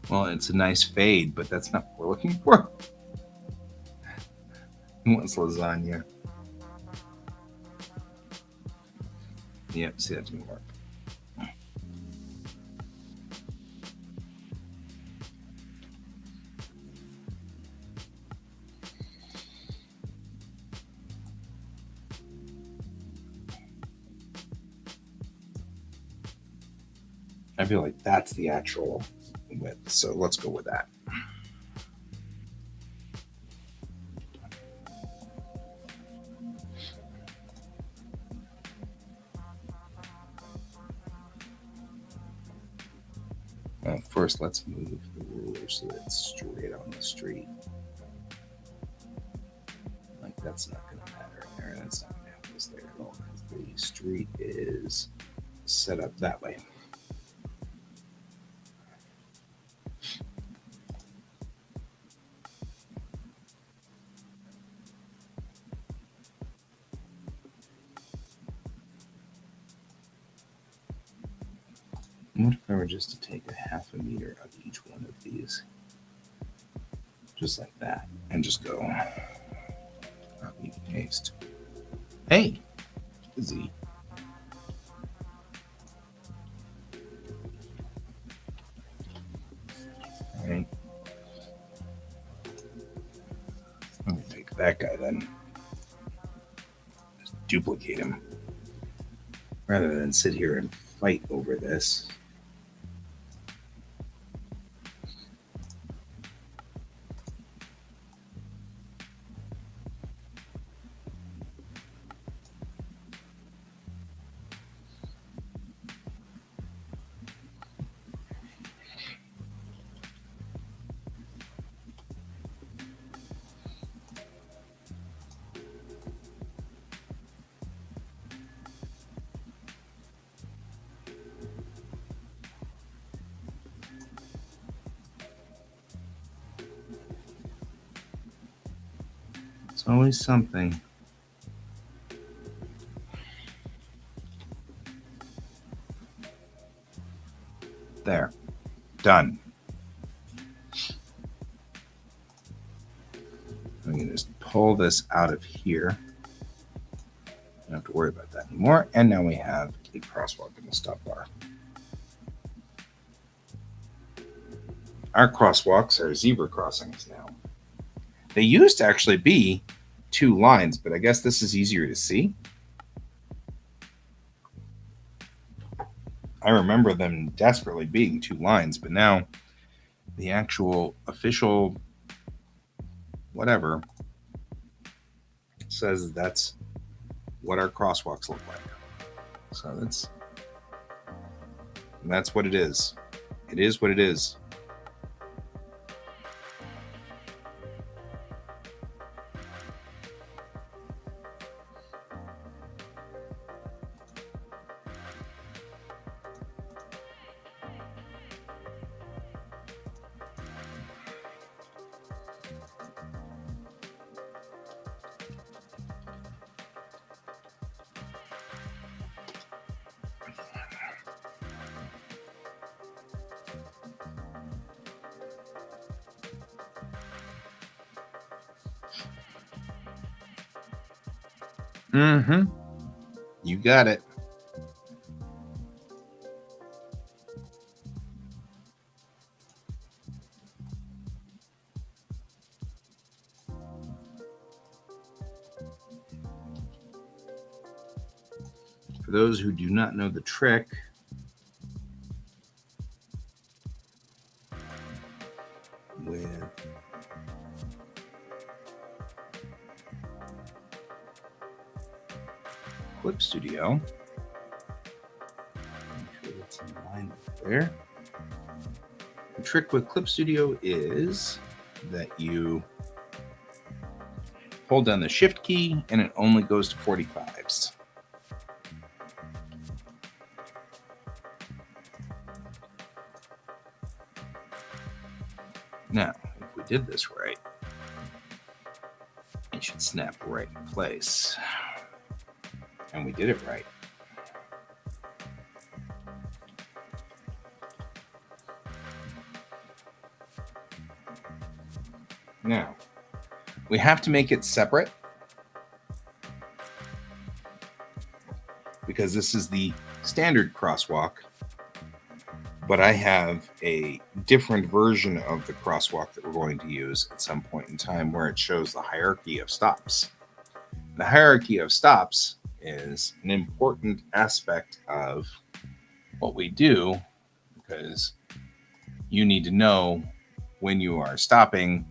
Well, it's a nice fade, but that's not what we're looking for. He wants lasagna. Yep, see, that didn't work. I feel like that's the actual width, so let's go with that. Well, first, let's move the ruler so that it's straight on the street. Like, that's not going to matter in there. That's not going to have this there at all, because the street is set up that way. What if I were just to take a half a meter of each one of these? Just like that. And just go copy, paste. Hey, easy. All right. I'm going to take that guy then. Just duplicate him. Rather than sit here and fight over this. It's always something. There. Done. I'm going to just pull this out of here. Don't have to worry about that anymore. And now we have a crosswalk in the stop bar. Our crosswalks are zebra crossings now. They used to actually be 2 lines, but I guess this is easier to see. I remember them desperately being 2 lines, but now the actual official whatever says that's what our crosswalks look like. So that's what it is. It is what it is. Mm-hmm. You got it. For those who do not know the trick, with Clip Studio, make sure it's in line there. The trick with Clip Studio is that you hold down the Shift key and it only goes to 45s. Now, if we did this right, it should snap right in place. And we did it right. Now, we have to make it separate because this is the standard crosswalk, but I have a different version of the crosswalk that we're going to use at some point in time where it shows the hierarchy of stops. The hierarchy of stops is an important aspect of what we do because you need to know when you are stopping,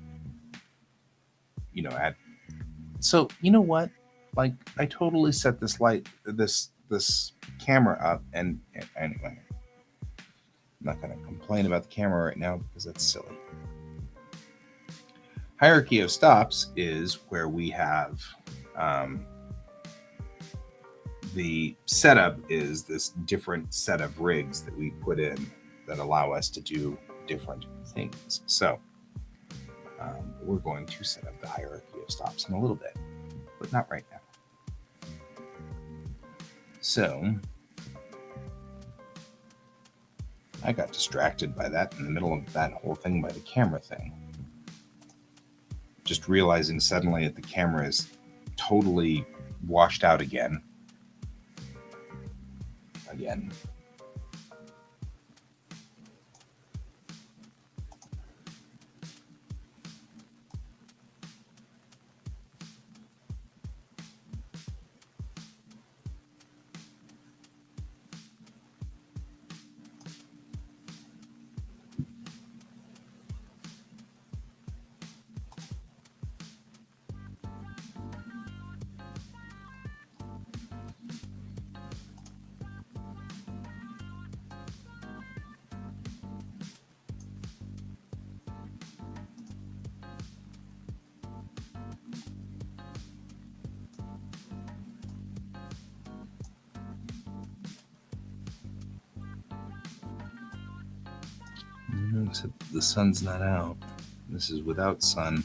at so you know what, like I totally set this camera up and anyway, I'm not going to complain about the camera right now because that's silly. Hierarchy of stops is where we have the setup is this different set of rigs that we put in that allow us to do different things. So we're going to set up the hierarchy of stops in a little bit, but not right now. So I got distracted by that in the middle of that whole thing by the camera thing. Just realizing suddenly that the camera is totally washed out again. Except the sun's not out. This is without sun.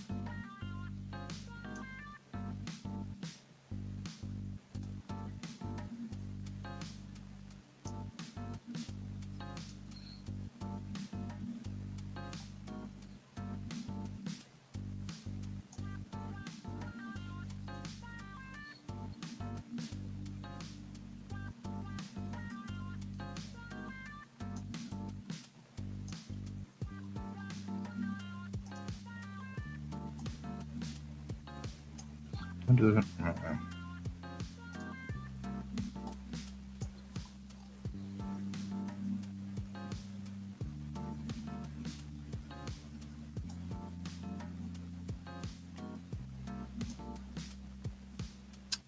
Don't do it.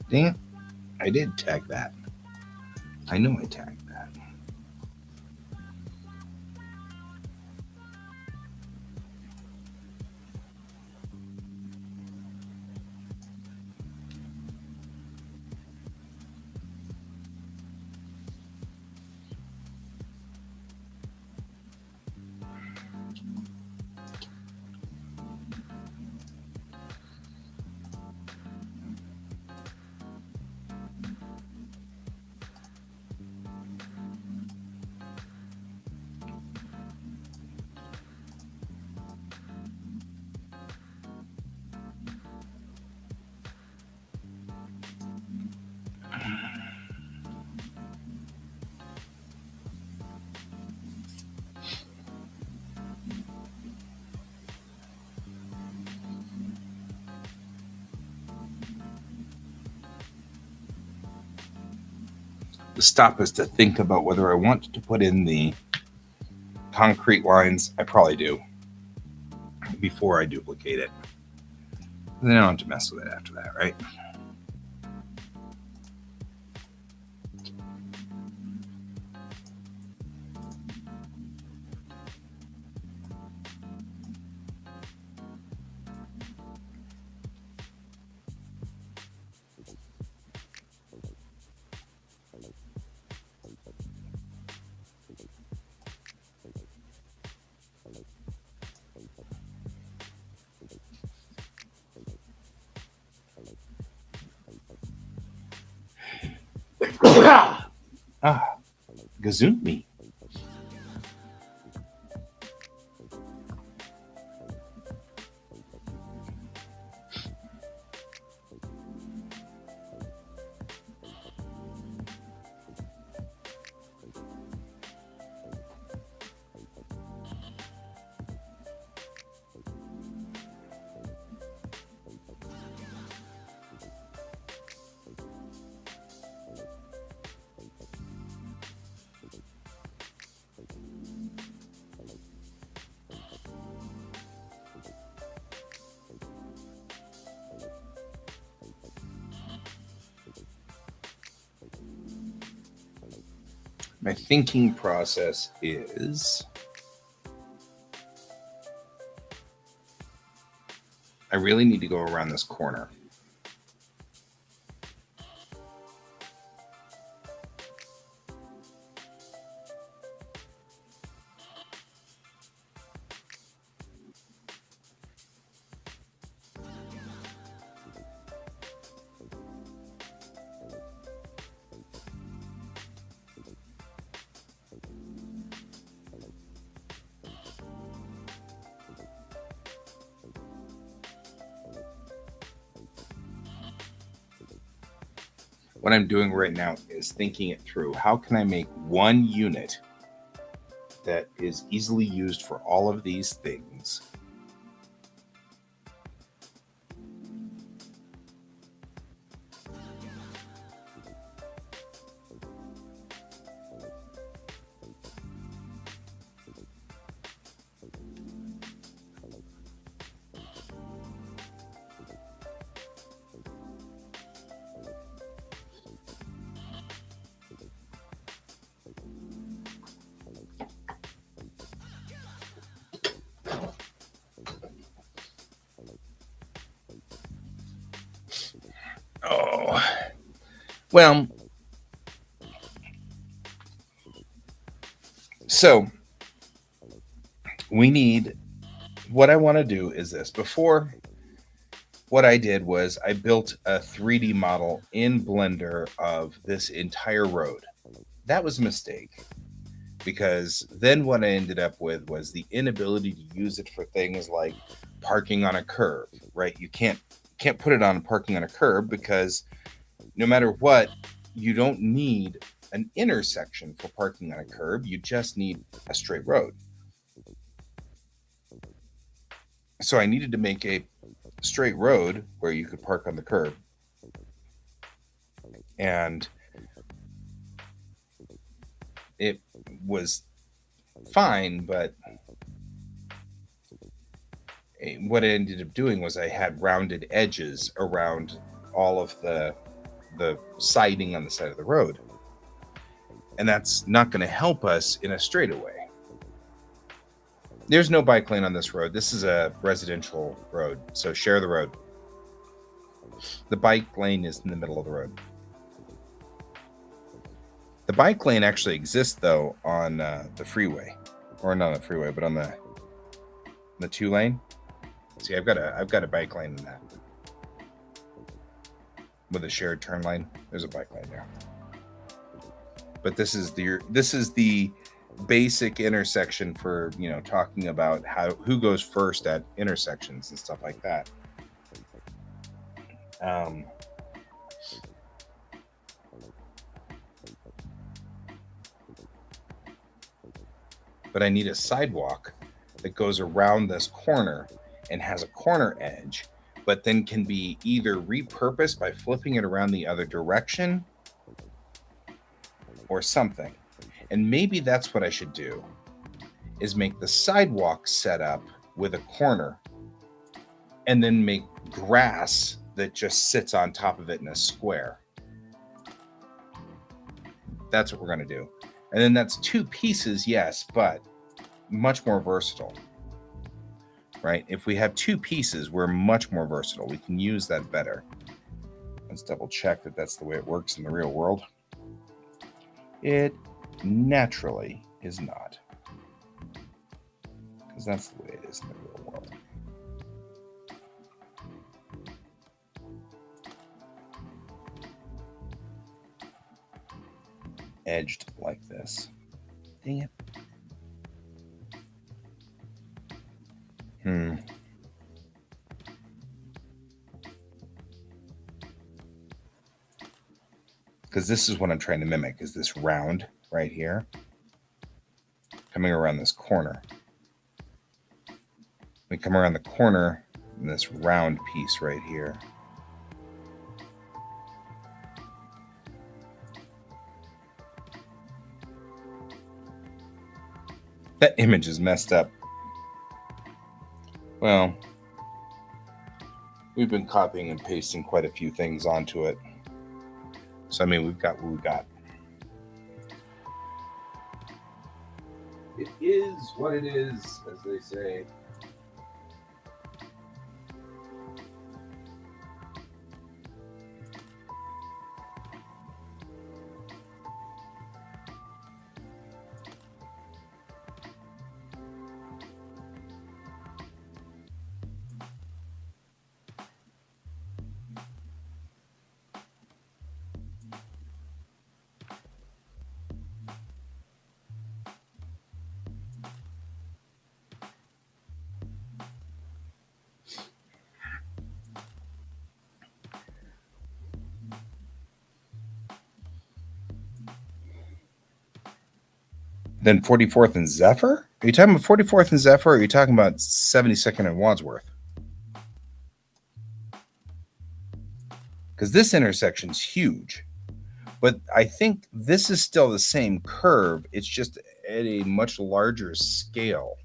Dang it. I did tag that. I know I tagged that. The stop is to think about whether I want to put in the concrete lines. I probably do before I duplicate it. Then I don't have to mess with it after that, right? Gazoon me. My thinking process is I really need to go around this corner. What I'm doing right now is thinking it through. How can I make one unit that is easily used for all of these things? Oh, well, so we need, what I want to do is this. Before, what I did was I built a 3D model in Blender of this entire road. That was a mistake because then what I ended up with was the inability to use it for things like parking on a curb, right? You can't put it on parking on a curb because no matter what, you don't need an intersection for parking on a curb. You just need a straight road. So I needed to make a straight road where you could park on the curb. And it was fine, but what I ended up doing was I had rounded edges around all of the siding on the side of the road. And that's not going to help us in a straightaway. There's no bike lane on this road. This is a residential road, so share the road. The bike lane is in the middle of the road. The bike lane actually exists though on the freeway, or not on the freeway, but on the 2-lane. See, I've got a bike lane in that with a shared turn lane. There's a bike lane there. But this is the basic intersection for talking about who goes first at intersections and stuff like that. But I need a sidewalk that goes around this corner and has a corner edge, but then can be either repurposed by flipping it around the other direction or something. And maybe that's what I should do, is make the sidewalk set up with a corner and then make grass that just sits on top of it in a square. That's what we're going to do. And then that's 2 pieces, yes, but much more versatile, right? If we have 2 pieces, we're much more versatile. We can use that better. Let's double check that that's the way it works in the real world. It naturally is not, because that's the way it is in the real world. Edged like this. Dang it. Because this is what I'm trying to mimic, is this round right here coming around this corner. We come around the corner in this round piece right here. That image is messed up. Well, we've been copying and pasting quite a few things onto it. So, I mean, we've got what we've got. It is what it is, as they say. Then 44th and Zephyr? Are you talking about 44th and Zephyr, or are you talking about 72nd and Wadsworth? Because this intersection's huge. But I think this is still the same curve. It's just at a much larger scale.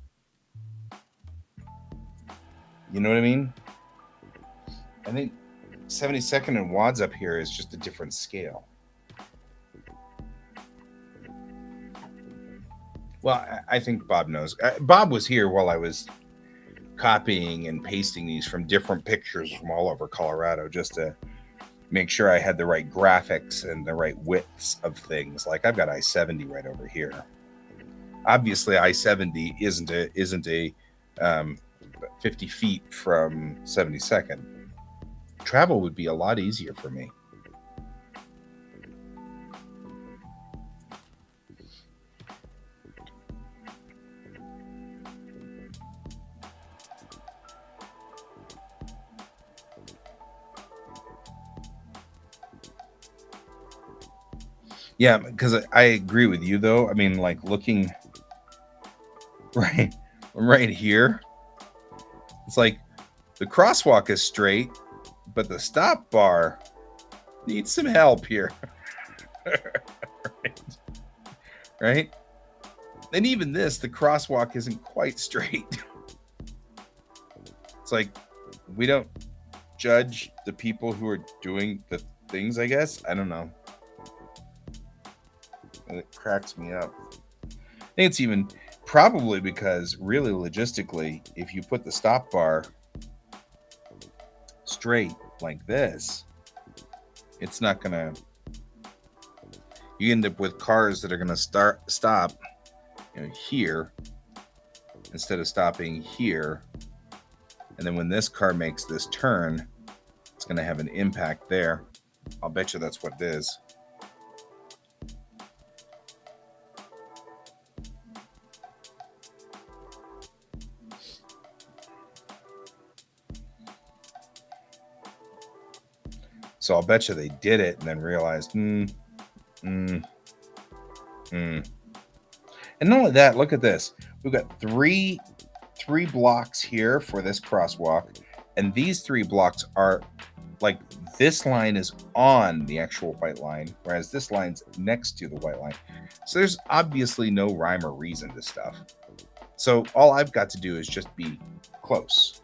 You know what I mean? I think 72nd and Wads up here is just a different scale. Well, I think Bob knows. Bob was here while I was copying and pasting these from different pictures from all over Colorado just to make sure I had the right graphics and the right widths of things. Like I've got I-70 right over here. Obviously, I-70 isn't a 50 feet from 72nd. Travel would be a lot easier for me. Yeah, because I agree with you though. I mean, like looking right here, it's like the crosswalk is straight, but the stop bar needs some help here. Right? And even this, the crosswalk isn't quite straight. It's like we don't judge the people who are doing the things, I guess. I don't know. And it cracks me up. I think it's even probably because really logistically, if you put the stop bar straight like this, it's not gonna, you end up with cars that are gonna stop here instead of stopping here. And then when this car makes this turn, it's gonna have an impact there. I'll bet you that's what it is. So I'll bet you they did it and then realized, And not only that, look at this. We've got three blocks here for this crosswalk, and these 3 blocks are like this line is on the actual white line, whereas this line's next to the white line. So there's obviously no rhyme or reason to stuff. So all I've got to do is just be close.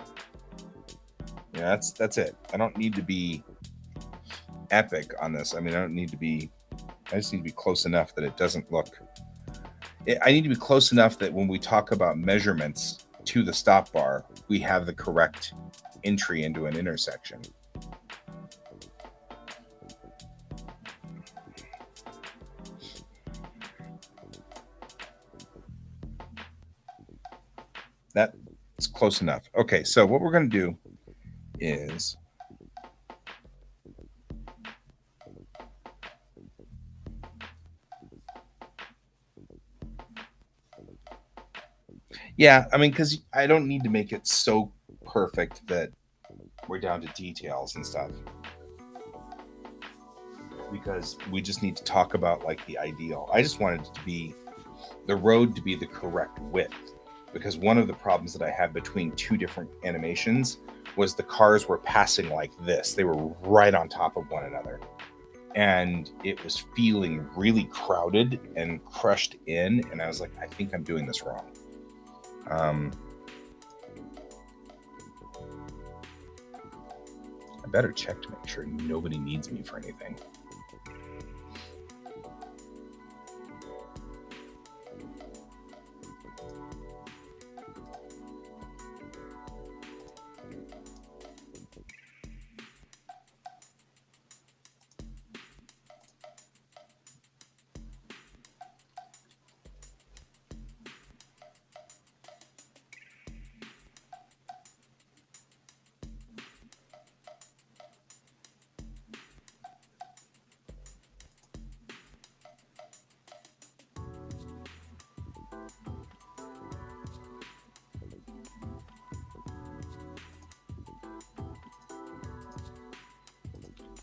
Yeah, that's it. I don't need to be epic on this. I mean, I just need to be close enough that it doesn't look, I need to be close enough that when we talk about measurements to the stop bar, we have the correct entry into an intersection. That's close enough. Okay, so what we're going to do is yeah, I mean, because I don't need to make it so perfect that we're down to details and stuff. Because we just need to talk about like the ideal. I just wanted it to be the road to be the correct width. Because one of the problems that I had between 2 different animations was the cars were passing like this. They were right on top of one another. And it was feeling really crowded and crushed in. And I was like, I think I'm doing this wrong. I better check to make sure nobody needs me for anything.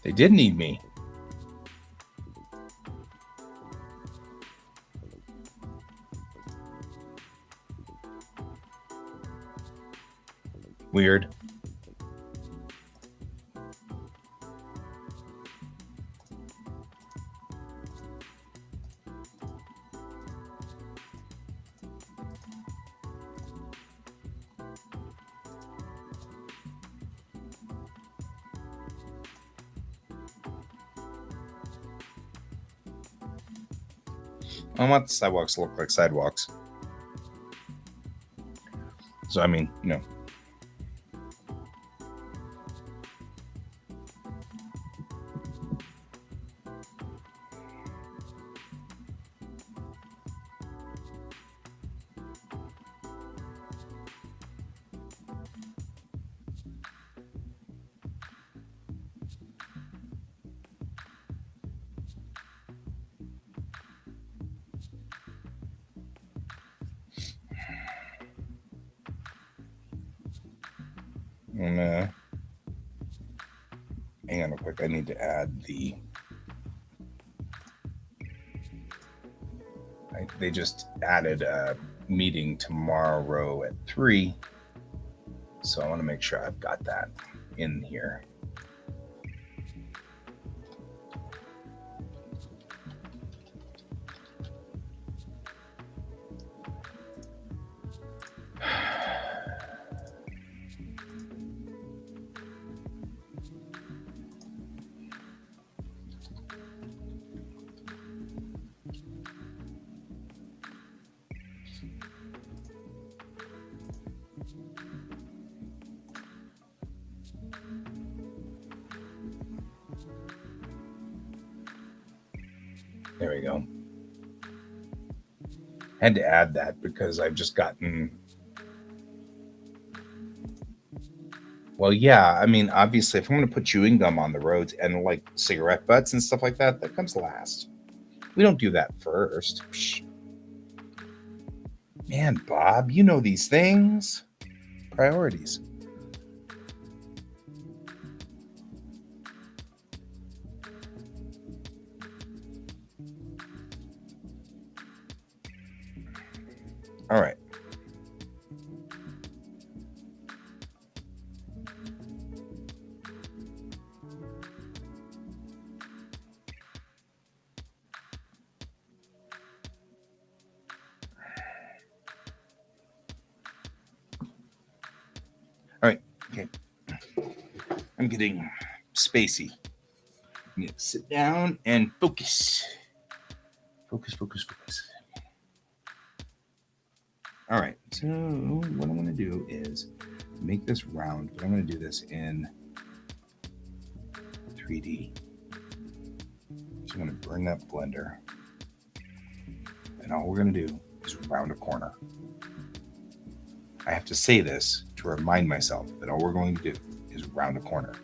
They did need me. Weird. I want the sidewalks to look like sidewalks. So, I mean, hang on real quick. I need to add the. They just added a meeting tomorrow at 3. So I want to make sure I've got that in here. There we go. Had to add that because I've just gotten. Well, yeah. I mean, obviously, if I'm going to put chewing gum on the roads and like cigarette butts and stuff like that, that comes last. We don't do that first. Psh. Man, Bob, you know these things. Priorities. All right. All right. Okay. I'm getting spacey. I need to sit down and focus. Focus. All right. So what I'm going to do is make this round, but I'm going to do this in 3D. So I'm going to bring up Blender. And all we're going to do is round a corner. I have to say this to remind myself that all we're going to do is round a corner.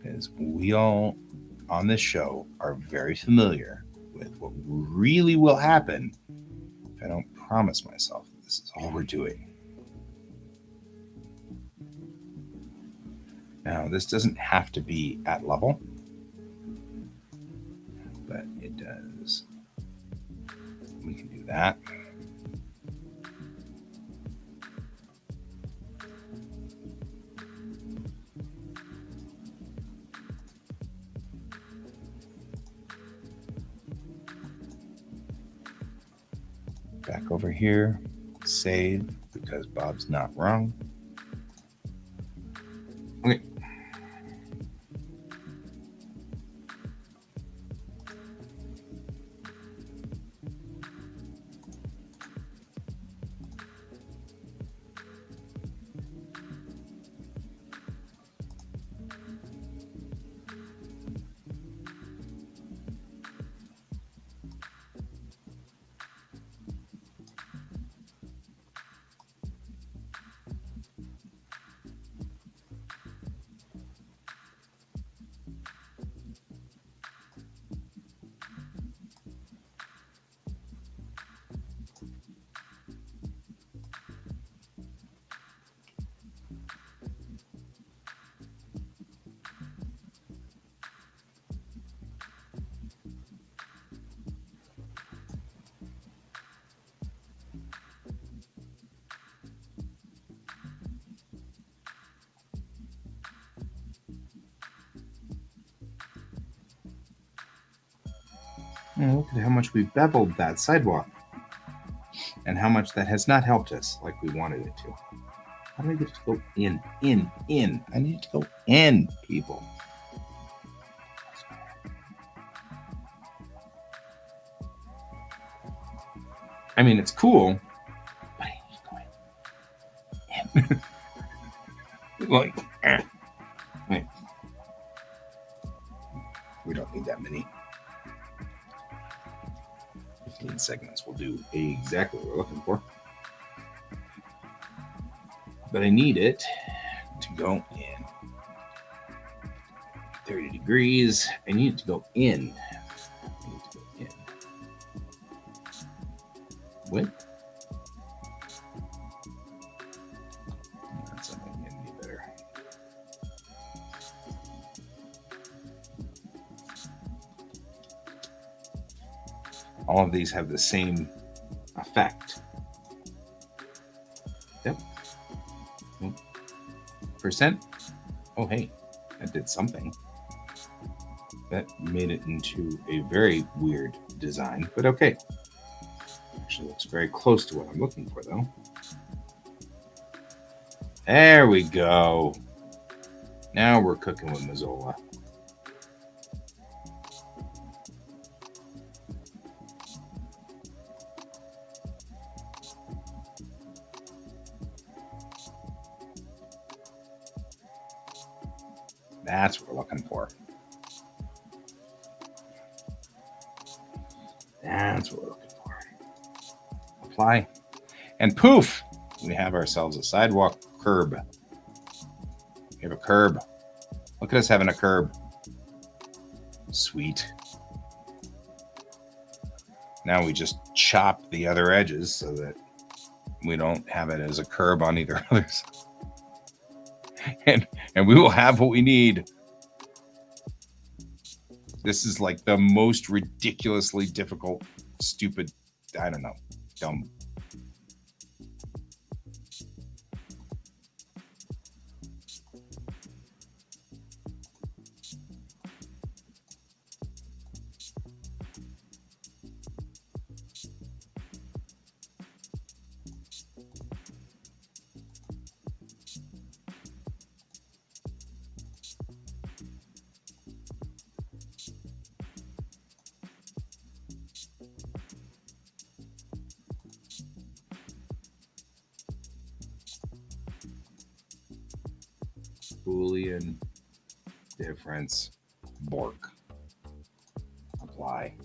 Because we all on this show are very familiar with what really will happen if I don't promise myself that this is all we're doing. Now, this doesn't have to be at level, but it does. We can do that. Back over here, save, because Bob's not wrong. Okay. Oh, look at how much we beveled that sidewalk. And how much that has not helped us like we wanted it to. How do I get it to go in? I need it to go in, people. I mean, it's cool, but I need to go in. Like, wait. We don't need that many. 15 segments will do exactly what we're looking for. But I need it to go in. 30 degrees. I need it to go in. I need to go in. Width. That's something going to be better. All of these have the same effect. Yep. Percent. Oh, hey, that did something. That made it into a very weird design, but okay. Actually looks very close to what I'm looking for, though. There we go. Now we're cooking with Mazzola. That's what we're looking for. That's what we're looking for. Apply. And poof! We have ourselves a sidewalk curb. We have a curb. Look at us having a curb. Sweet. Now we just chop the other edges so that we don't have it as a curb on either others. And we will have what we need. This is like the most ridiculously difficult, stupid, I don't know, dumb. Boolean difference, Bork. Apply.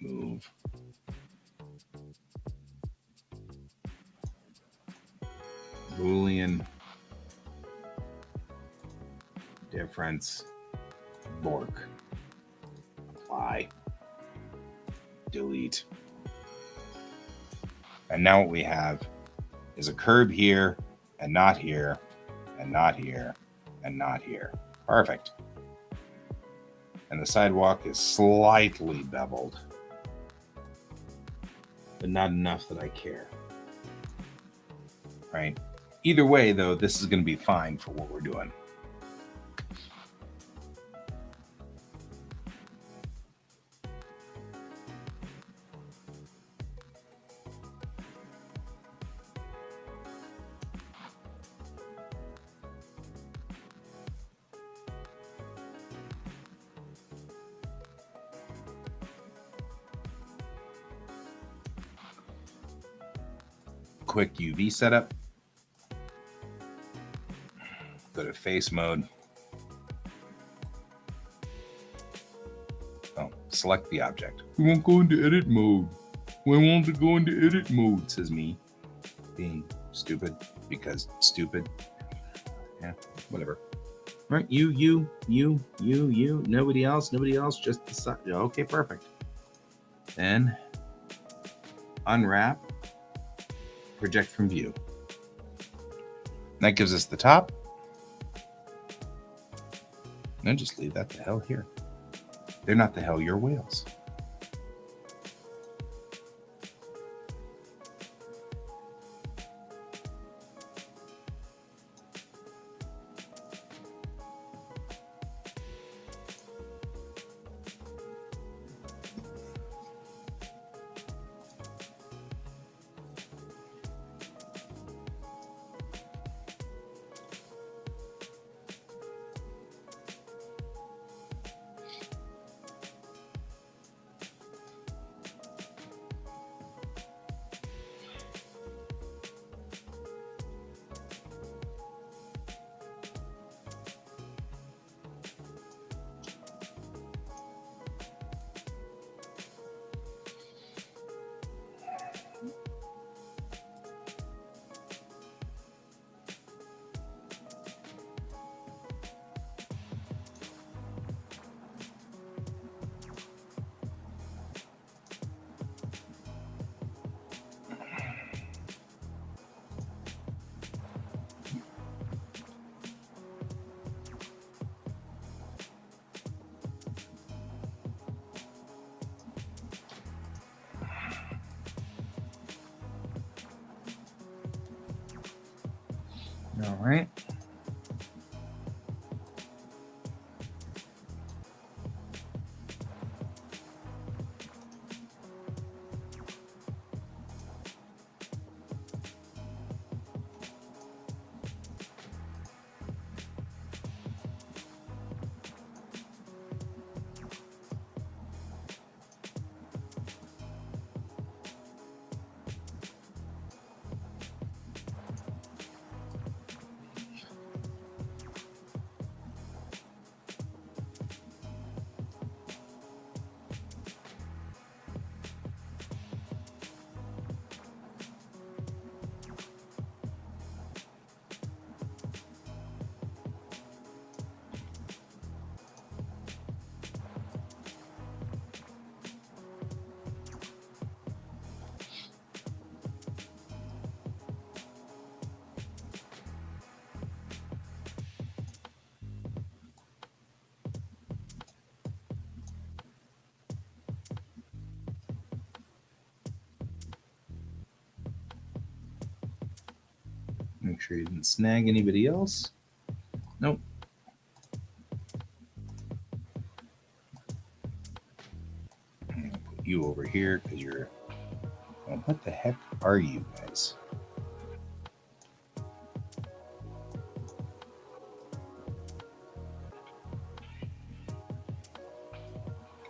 Move. Boolean difference, Bork. Apply. Delete. And now what we have is a curb here and not here and not here and not here. Perfect. And the sidewalk is slightly beveled, but not enough that I care. Right? Either way, though, this is going to be fine for what we're doing. Quick UV setup. Go to face mode. Oh, select the object. We won't go into edit mode. We want to go into edit mode, says me. Being stupid because stupid. Yeah, whatever. Right, you. Nobody else, just the side. Okay, perfect. Then unwrap, project from view. That gives us the top. And just leave that the hell here. They're not the hell, you're whales. All right. Make sure you didn't snag anybody else. Nope. I'm gonna put you over here because you're. Well, what the heck are you guys?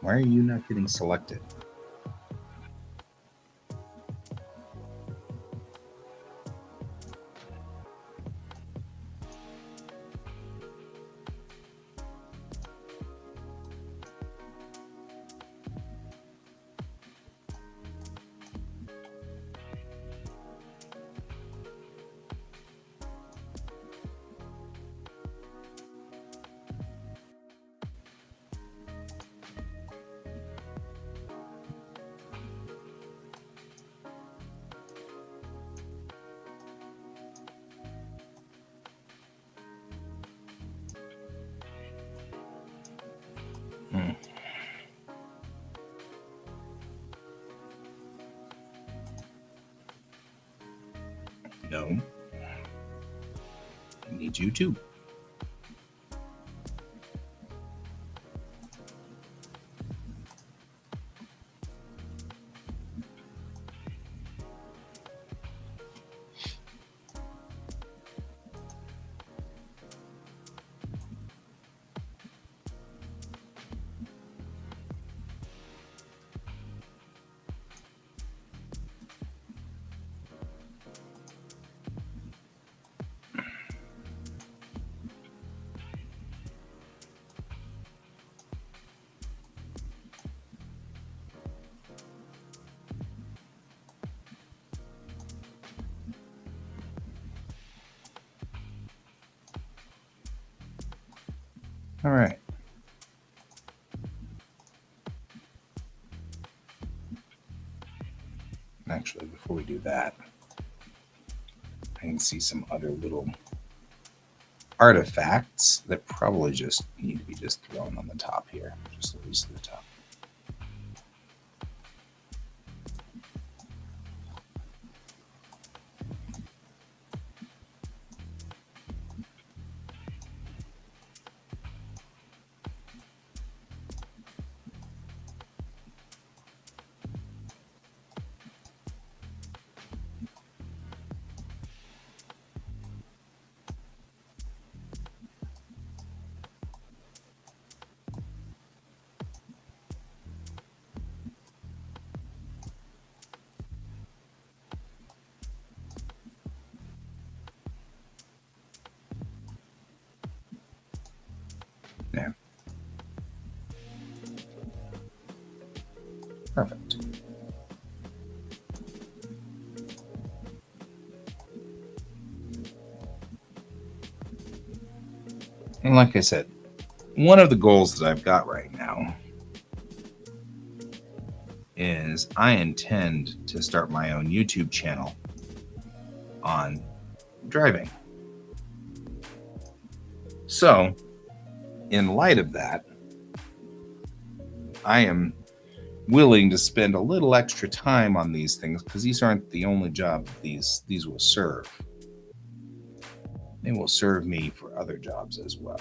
Why are you not getting selected? No. I need you too. All right. Actually, before we do that, I can see some other little artifacts that probably just need to be just thrown on the top here, just at least to the top. There. Perfect. And like I said, one of the goals that I've got right now is I intend to start my own YouTube channel on driving. So, in light of that, I am willing to spend a little extra time on these things because these aren't the only job these will serve. They will serve me for other jobs as well.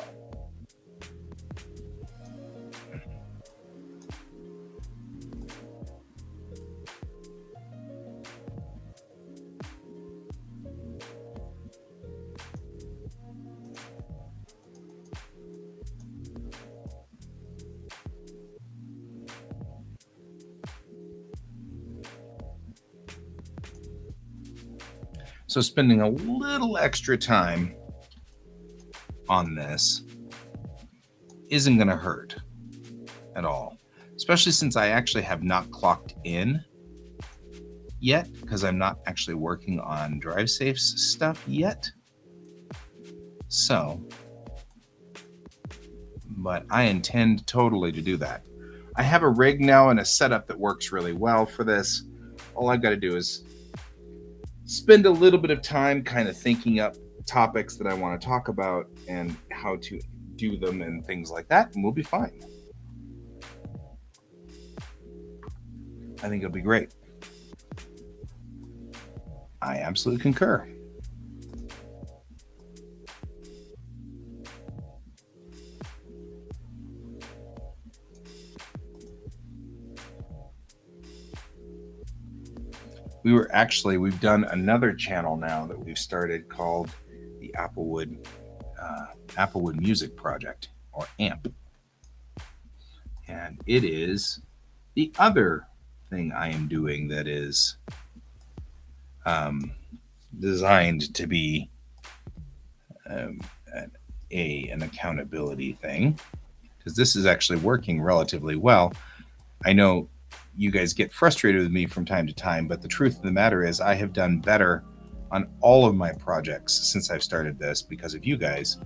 So spending a little extra time on this isn't going to hurt at all, especially since I actually have not clocked in yet, because I'm not actually working on DriveSafe's stuff yet. So, but I intend totally to do that. I have a rig now and a setup that works really well for this. All I've got to do is spend a little bit of time kind of thinking up topics that I want to talk about and how to do them and things like that, and we'll be fine. I think it'll be great. I absolutely concur. We've done another channel now that we've started called the Applewood Music Project, or AMP. And it is the other thing I am doing that is designed to be an accountability thing, because this is actually working relatively well. I know you guys get frustrated with me from time to time, but the truth of the matter is I have done better on all of my projects since I've started this because of you guys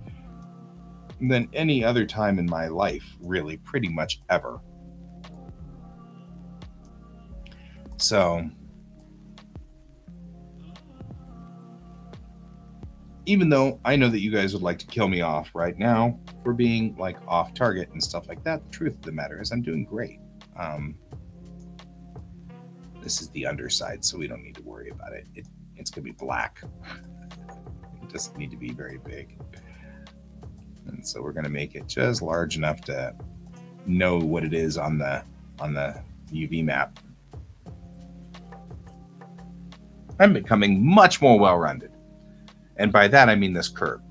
than any other time in my life, really, pretty much ever. So even though I know that you guys would like to kill me off right now for being like off target and stuff like that, the truth of the matter is I'm doing great. This is the underside, so we don't need to worry about it. It's going to be black. It doesn't need to be very big. And so we're going to make it just large enough to know what it is on the UV map. I'm becoming much more well-rounded. And by that, I mean this curve.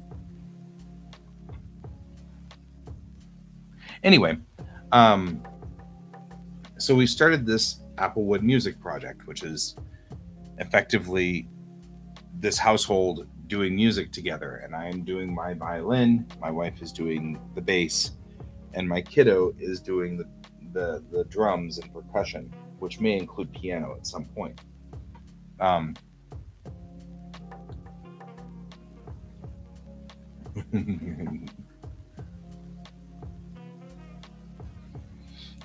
Anyway, so we started this Applewood Music Project, which is effectively this household doing music together. And I am doing my violin, my wife is doing the bass, and my kiddo is doing the drums and percussion, which may include piano at some point.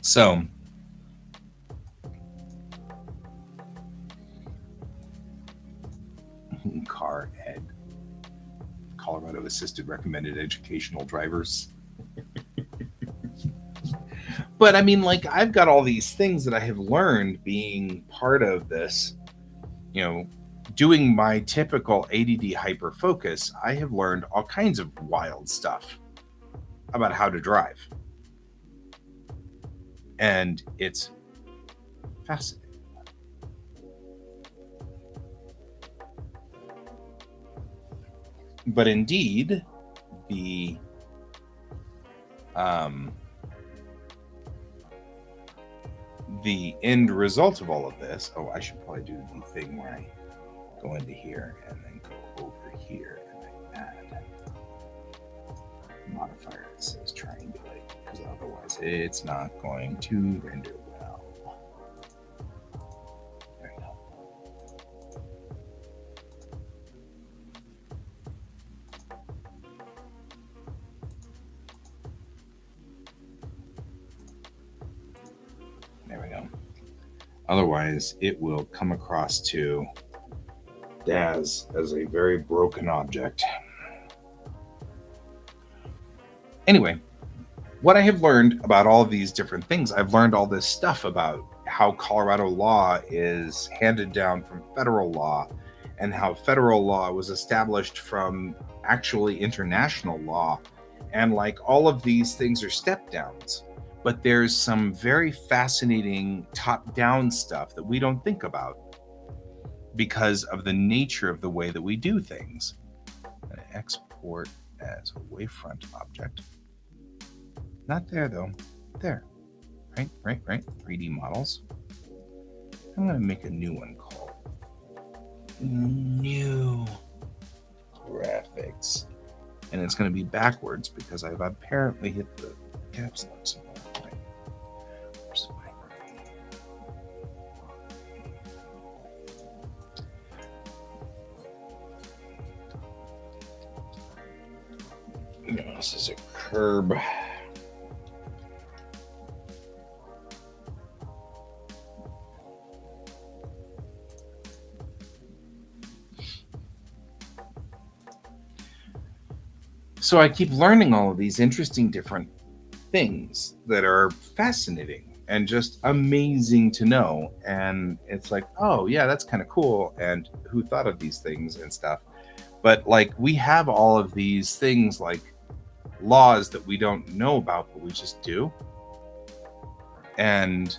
So CAR Ed, Colorado Assisted Recommended Educational Drivers. But I mean, like, I've got all these things that I have learned being part of this, doing my typical ADD hyper focus. I have learned all kinds of wild stuff about how to drive. And it's fascinating. But indeed, the end result of all of this, I should probably do the thing where I go into here and then go over here and I add a modifier that says triangulate, because otherwise it's not going to render well. There you go. There we go. Otherwise, it will come across to Daz as a very broken object. Anyway, what I have learned about all of these different things, I've learned all this stuff about how Colorado law is handed down from federal law and how federal law was established from actually international law, and like all of these things are step downs. But there's some very fascinating top down stuff that we don't think about because of the nature of the way that we do things. Export as a wavefront object. Not there though. There. Right. 3D models. I'm going to make a new one called New Graphics. And it's going to be backwards because I've apparently hit the caps lock symbol. Right. Where's my no, this is a curb. So I keep learning all of these interesting different things that are fascinating and just amazing to know. And it's like, oh yeah, that's kind of cool. And who thought of these things and stuff? But like we have all of these things like laws that we don't know about, but we just do. And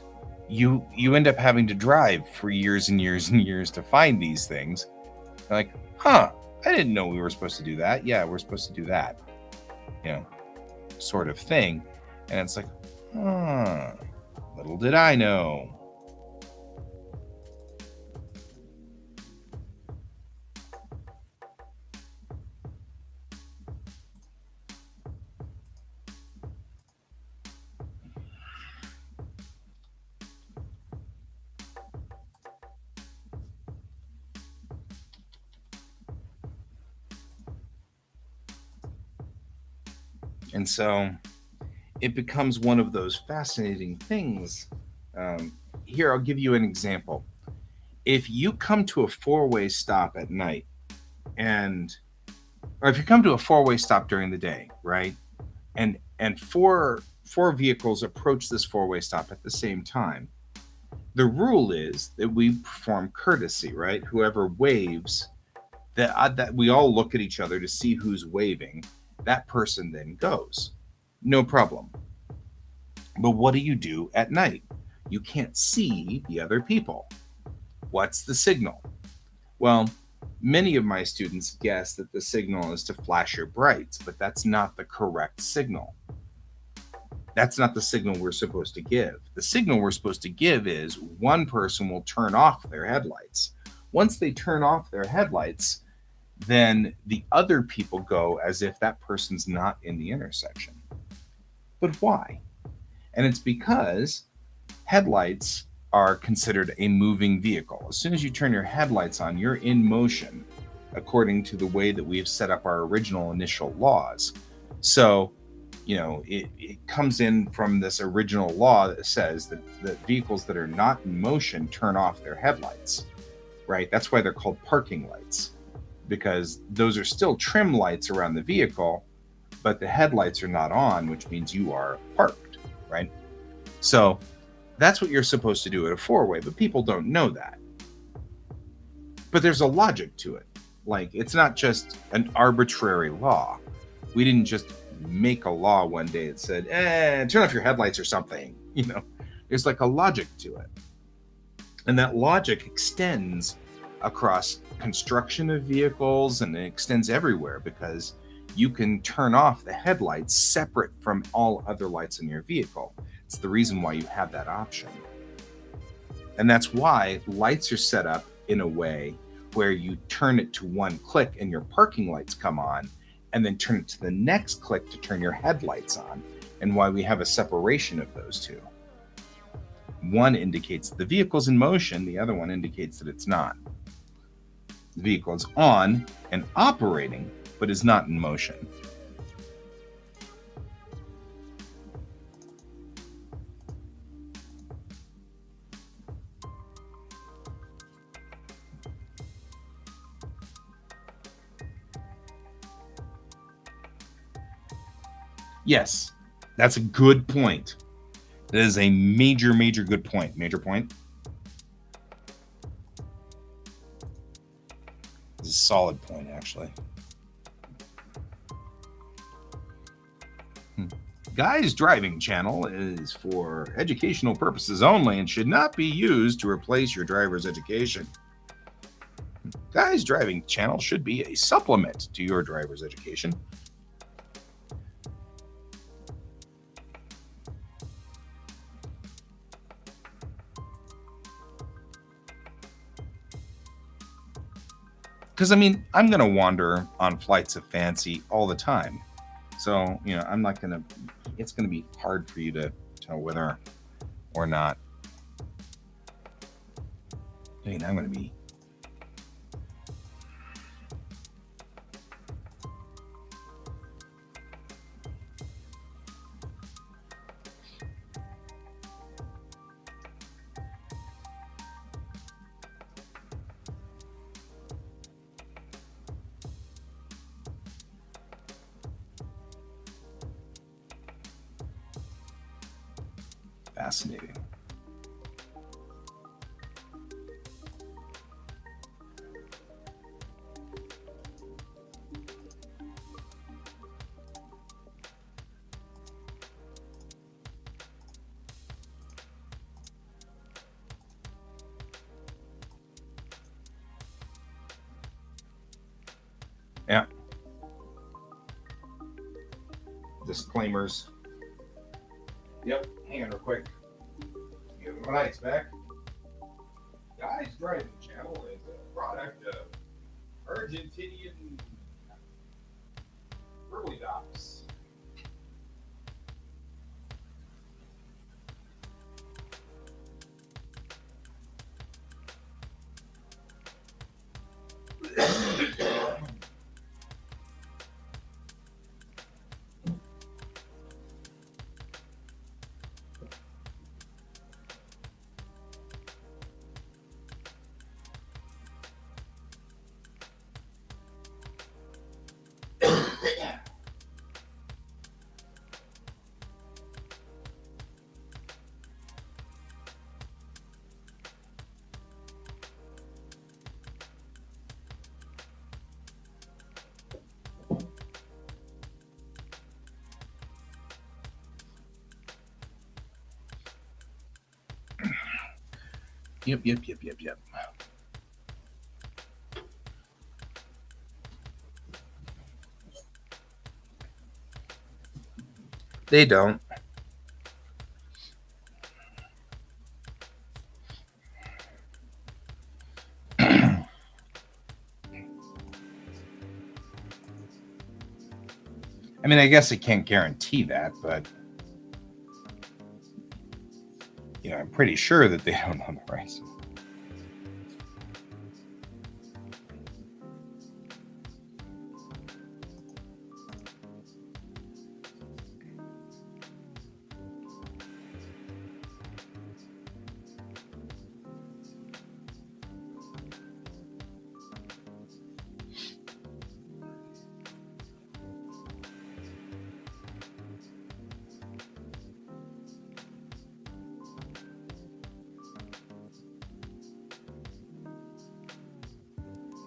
you end up having to drive for years and years and years to find these things. Like, huh, I didn't know we were supposed to do that. Yeah, we're supposed to do that. You know, sort of thing. And it's like, huh, little did I know. And so it becomes one of those fascinating things. Here, I'll give you an example. If you come to a four-way stop at night, or if you come to a four-way stop during the day, right, and four vehicles approach this four-way stop at the same time, the rule is that we perform courtesy, right? Whoever waves, that we all look at each other to see who's waving. That person then goes. No problem. But what do you do at night? You can't see the other people. What's the signal? Well, many of my students guess that the signal is to flash your brights, but that's not the correct signal. That's not the signal we're supposed to give. The signal we're supposed to give is one person will turn off their headlights. Once they turn off their headlights, then the other people go as if that person's not in the intersection. But why? And it's because headlights are considered a moving vehicle. As soon as you turn your headlights on, you're in motion according to the way that we have set up our original initial laws. So, you know, it comes in from this original law that says that vehicles that are not in motion turn off their headlights, right? That's why they're called parking lights, because those are still trim lights around the vehicle, but the headlights are not on, which means you are parked, right? So that's what you're supposed to do at a four-way, but people don't know that. But there's a logic to it. Like, it's not just an arbitrary law. We didn't just make a law one day that said, turn off your headlights or something. You know, there's like a logic to it. And that logic extends across construction of vehicles, and it extends everywhere, because you can turn off the headlights separate from all other lights in your vehicle. It's the reason why you have that option. And that's why lights are set up in a way where you turn it to one click and your parking lights come on, and then turn it to the next click to turn your headlights on, and why we have a separation of those two. One indicates the vehicle's in motion, the other one indicates that it's not. The vehicle is on and operating, but is not in motion. Yes, that's a good point. That is a major good point. Major point. This is a solid point, actually. Guy's Driving Channel is for educational purposes only and should not be used to replace your driver's education. Guy's Driving Channel should be a supplement to your driver's education. Because, I mean, I'm going to wander on flights of fancy all the time. So, you know, I'm not going to, it's going to be hard for you to tell whether or not. I mean, I'm going to be. Fascinating. Yeah. Disclaimers. Yep. Hang on real quick. Give the lights back. Guy's Driving Channel is a product of Argentinian early docs. Yep. They don't. I mean, I guess I can't guarantee that, but you know, I'm pretty sure that they don't know the rights.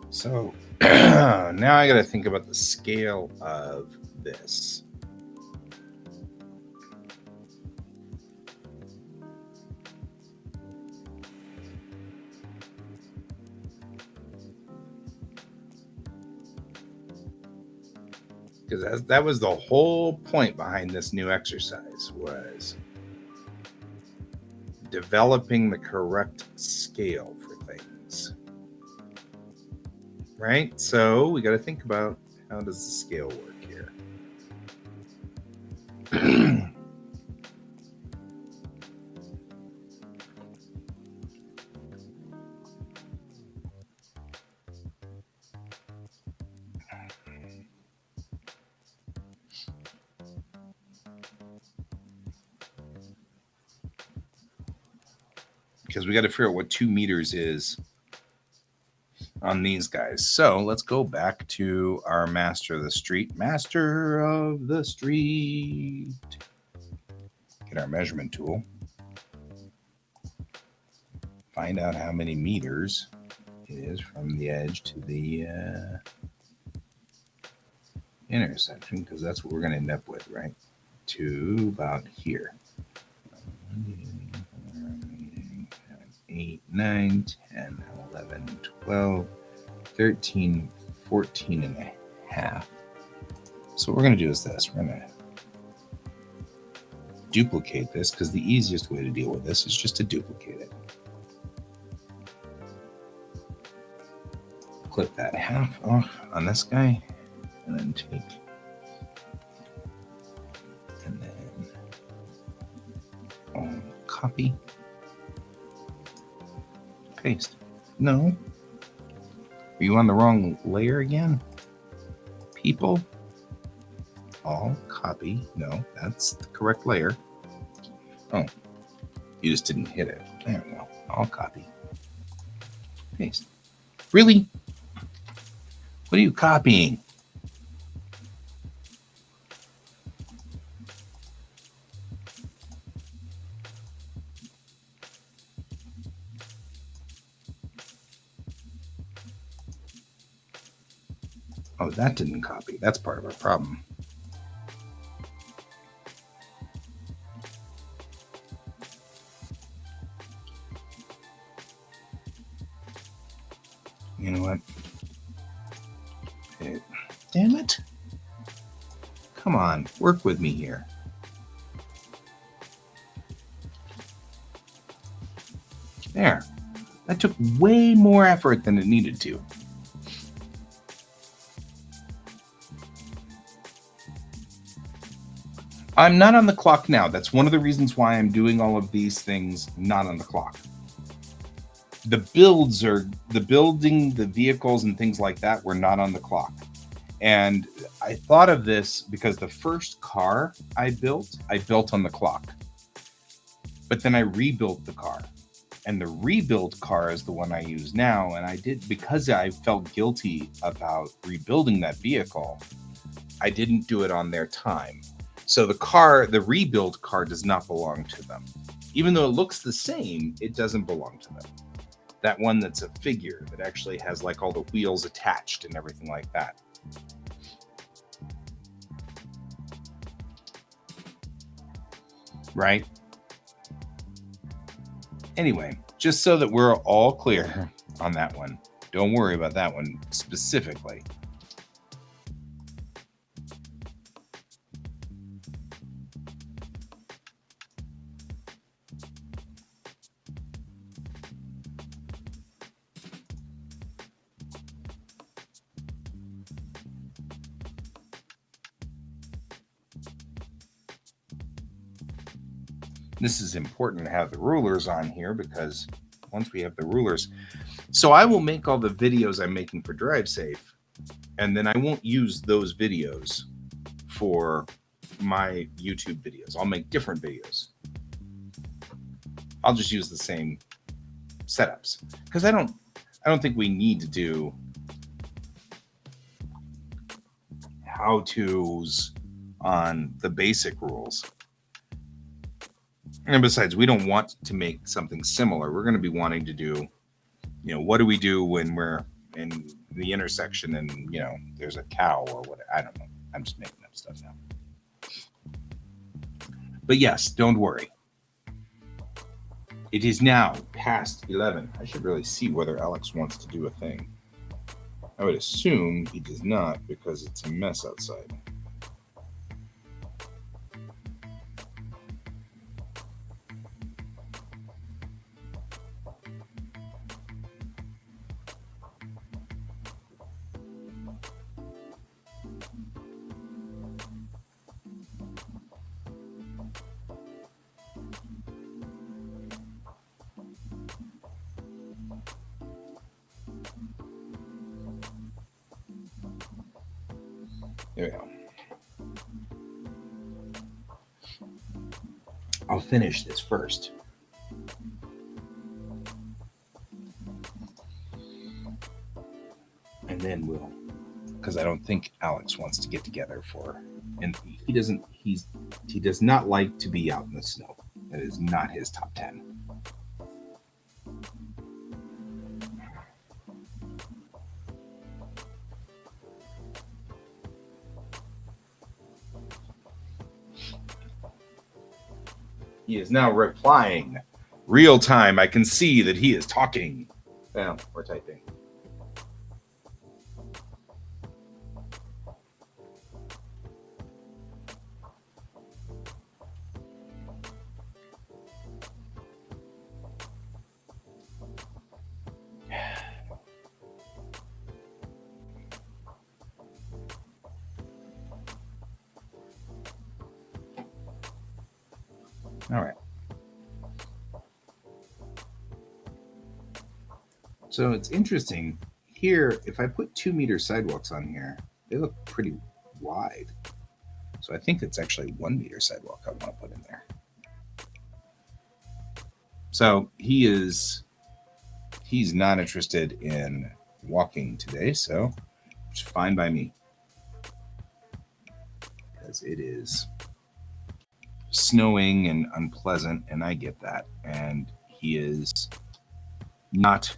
So now I got to think about the scale of this. Because that was the whole point behind this new exercise, was developing the correct scale for things. Right? So we got to think about, how does the scale work here? Because we got to figure out what 2 meters is on these guys. So let's go back to our master of the street. Master of the street. Get our measurement tool. Find out how many meters it is from the edge to the intersection, because that's what we're going to end up with, right? to about here. 8, 9, 10, 11, 12, 13, 14 and a half. So what we're going to do is this. We're going to duplicate this because the easiest way to deal with this is just to duplicate it. Clip that half off on this guy and then take and then copy, paste. No. Are you on the wrong layer again? People. All copy. No, that's the correct layer. Oh, you just didn't hit it. There we go. All copy. Paste. Really? What are you copying? Oh, that didn't copy. That's part of our problem. You know what? Damn it. Come on, work with me here. There. That took way more effort than it needed to. I'm not on the clock now. That's one of the reasons why I'm doing all of these things not on the clock. The builds are the building, the vehicles and things like that were not on the clock. And I thought of this because the first car I built on the clock. But then I rebuilt the car. And the rebuilt car is the one I use now. And I did, because I felt guilty about rebuilding that vehicle, I didn't do it on their time. So the rebuild car does not belong to them. Even though it looks the same, it doesn't belong to them. That one that's a figure that actually has like all the wheels attached and everything like that. Right? Anyway, just so that we're all clear on that one. Don't worry about that one specifically. This is important to have the rulers on here because once we have the rulers, so I will make all the videos I'm making for DriveSafe, and then I won't use those videos for my YouTube videos. I'll make different videos. I'll just use the same setups because I don't think we need to do how-tos on the basic rules. And besides, we don't want to make something similar. We're going to be wanting to do, what do we do when we're in the intersection and, there's a cow or what? I don't know. I'm just making up stuff now. But yes, don't worry. It is now past 11. I should really see whether Alex wants to do a thing. I would assume he does not because it's a mess outside. There we go. I'll finish this first. And then we'll, because I don't think Alex wants to get together and he does not like to be out in the snow. That is not his top 10. He is now replying. Real time, I can see that he is talking. Well, we're typing. All right. So it's interesting. Here, if I put 2 meter sidewalks on here, they look pretty wide. So I think it's actually 1 meter sidewalk I want to put in there. So he's not interested in walking today, so it's fine by me. Because it is snowing and unpleasant, and I get that. And he is not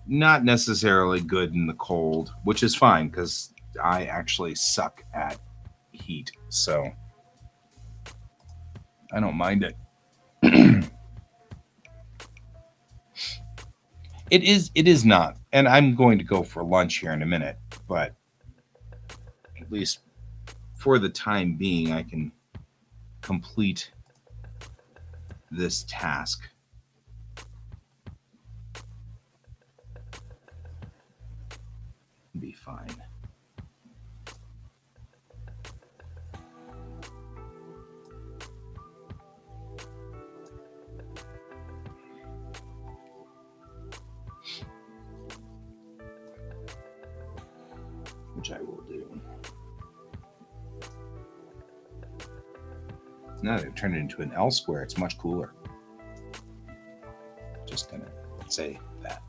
necessarily good in the cold, which is fine because I actually suck at heat, so I don't mind it. It is not, and I'm going to go for lunch here in a minute, but at least for the time being, I can complete this task. Be fine. Which I will do. Now that I've turned it into an L square, it's much cooler. Just gonna say that.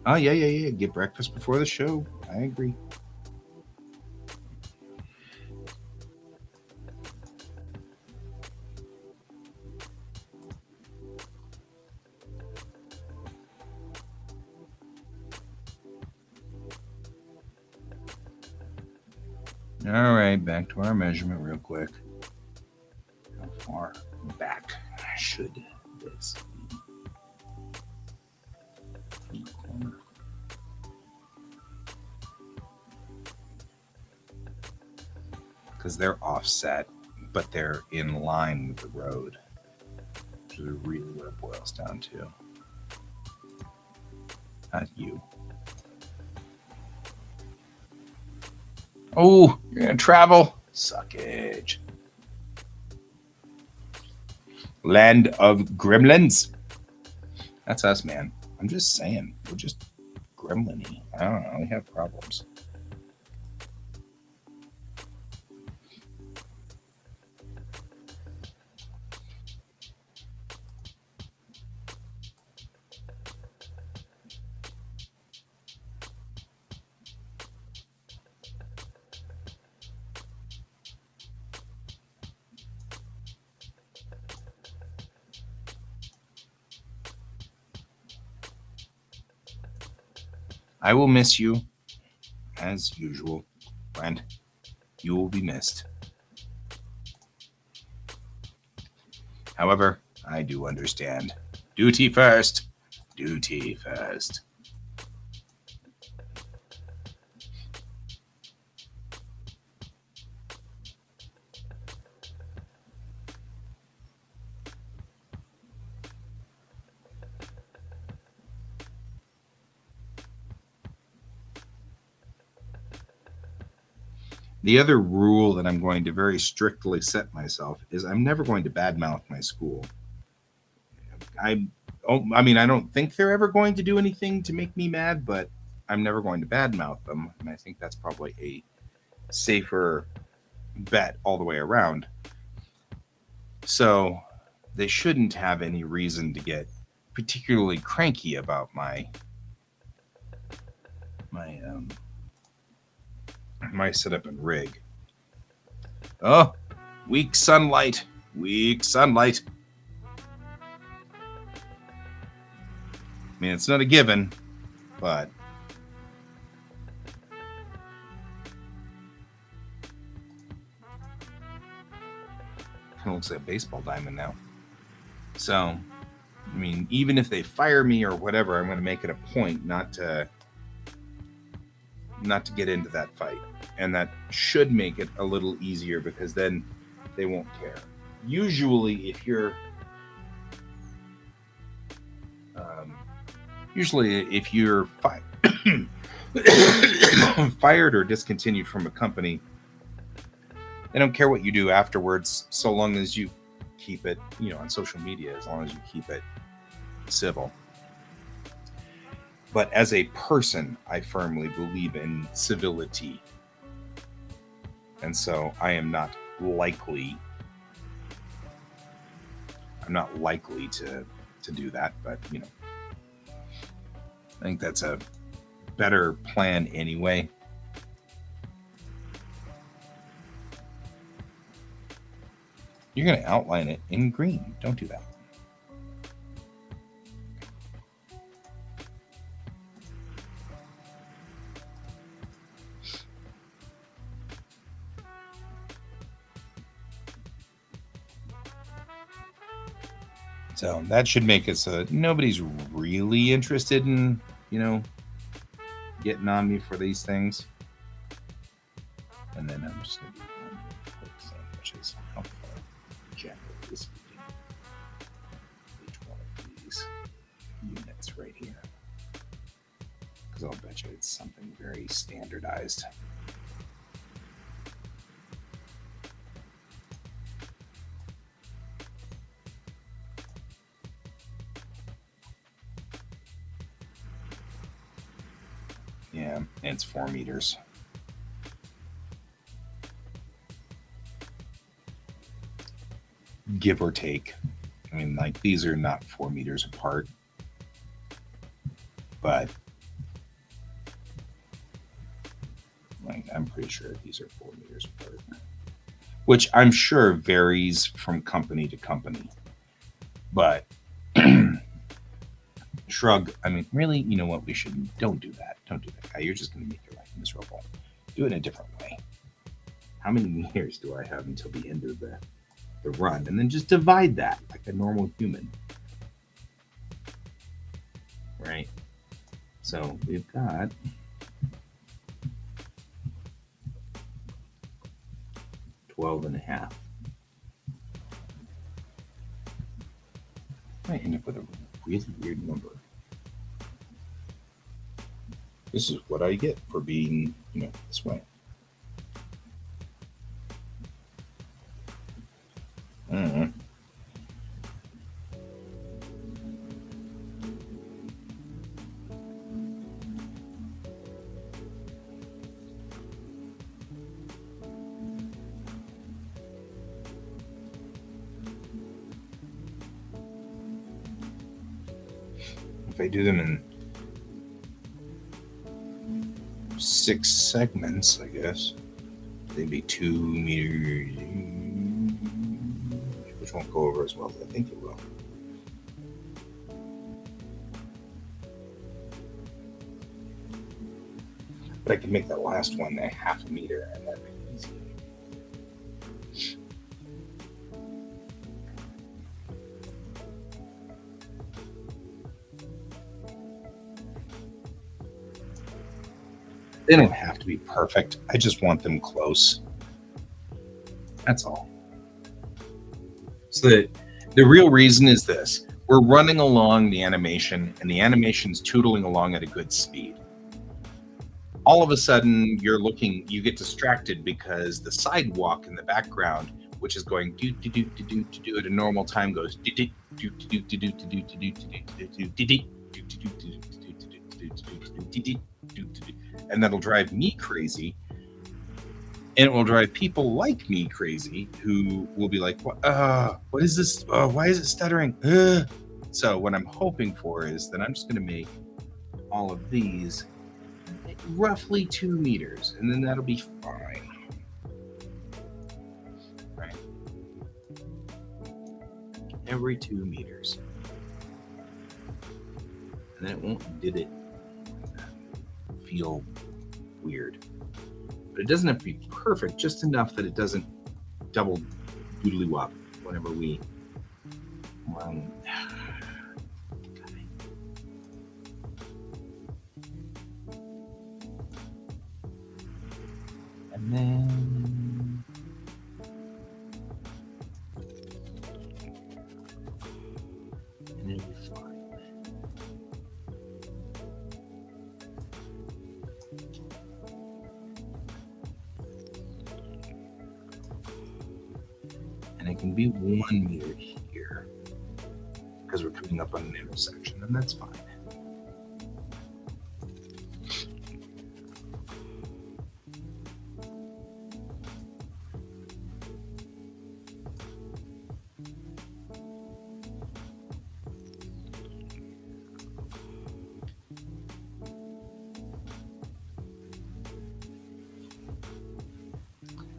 Oh, yeah. Get breakfast before the show. I agree. All right, back to our measurement real quick. How far back should this be? From the corner. Because they're offset, but they're in line with the road, which is really what it boils down to. Not you. Oh, you're gonna travel? Suckage. Land of gremlins. That's us, man. I'm just saying. We're just gremlin-y. I don't know. We have problems. I will miss you, as usual, friend. You will be missed. However, I do understand. Duty first. Duty first. The other rule that I'm going to very strictly set myself is I'm never going to badmouth my school. I don't think they're ever going to do anything to make me mad, but I'm never going to badmouth them, and I think that's probably a safer bet all the way around. So they shouldn't have any reason to get particularly cranky about my my setup and rig. Oh, weak sunlight. Weak sunlight. I mean, it's not a given, but kind of looks like a baseball diamond now. So, I mean, even if they fire me or whatever, I'm going to make it a point not to get into that fight, and that should make it a little easier because then they won't care. Usually, if you're fired or discontinued from a company, they don't care what you do afterwards, so long as you keep it, on social media, as long as you keep it civil. But as a person, I firmly believe in civility. And so I am not likely to do that, but I think that's a better plan anyway. You're going to outline it in green. Don't do that. So that should make it so that nobody's really interested in, getting on me for these things. And then I'm just going to do one quick thing, which is how far, generally speaking, each one of these units right here. Because I'll bet you it's something very standardized. Yeah, and it's 4 meters. Give or take. I mean, like, these are not 4 meters apart, but like, I'm pretty sure these are 4 meters apart, which I'm sure varies from company to company. But shrug. I mean, really, you know what? Don't do that. Don't do that, guy. You're just going to make your life miserable. Do it in a different way. How many years do I have until the end of the run? And then just divide that like a normal human. Right? So we've got 12 and a half. I might end up with a really weird number. This is what I get for being, this way. I don't know. If I do them in 6 segments, I guess they'd be 2 meters, which won't go over as well as I think it will. But I can make that last one a 0.5 meter, and that'd be easy. They don't have to be perfect. I just want them close. That's all. So the real reason is this. We're running along the animation, and the animation's tootling along at a good speed. All of a sudden, you get distracted because the sidewalk in the background, which is going do do do do do do at a normal time, goes do do do do do do do do do do do do, and that'll drive me crazy, and it will drive people like me crazy who will be like, what is this? Why is it stuttering? So what I'm hoping for is that I'm just going to make all of these roughly 2 meters, and then that'll be fine. every 2 meters. And then it won't did it feel weird. But it doesn't have to be perfect, just enough that it doesn't double doodly wop whenever we run. And then and it'll be fine. And it can be 1 meter here because we're coming up on an intersection, and that's fine.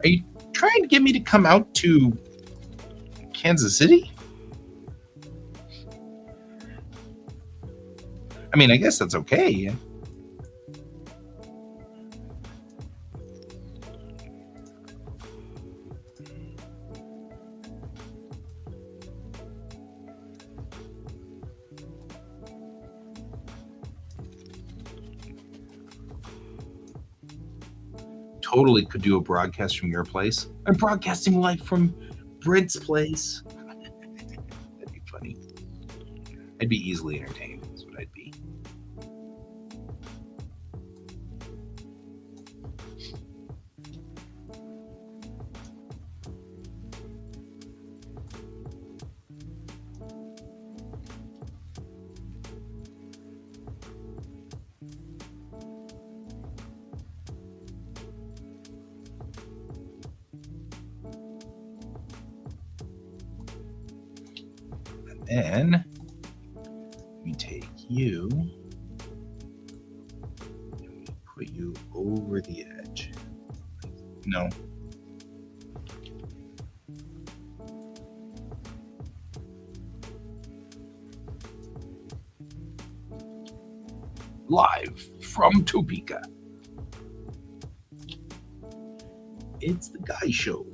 Are you trying to get me to come out to Kansas City? I mean, I guess that's okay. Totally could do a broadcast from your place. I'm broadcasting live from Brent's place. That'd be funny. I'd be easily entertained, is what I'd be. And then we take you and we put you over the edge. No. Live from Topeka. It's the Guy Show.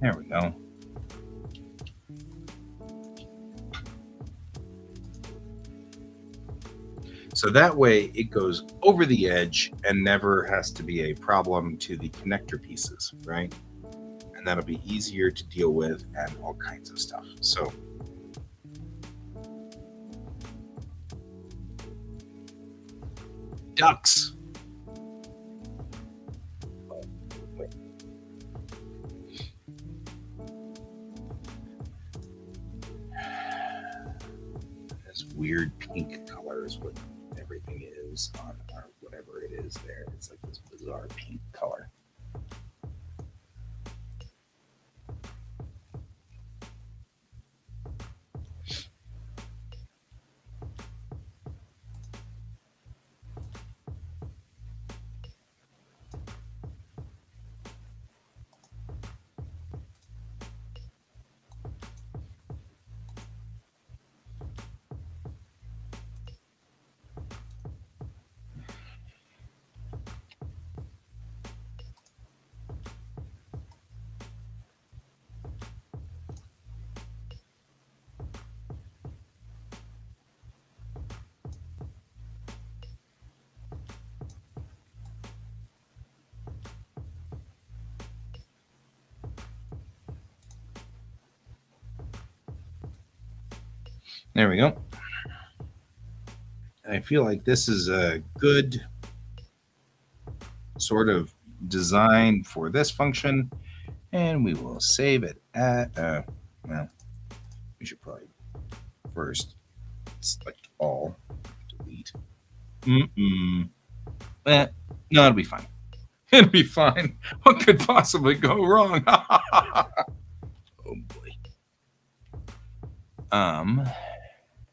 There we go. So that way it goes over the edge and never has to be a problem to the connector pieces, right? And that'll be easier to deal with and all kinds of stuff. So ducks. Oh, wait. This weird pink color is what everything is on our whatever it is there. It's like this bizarre pink color. There we go. I feel like this is a good sort of design for this function, and we will save it at, well, we should probably first select all, delete. No, it'll be fine. It'll be fine. What could possibly go wrong? Oh boy.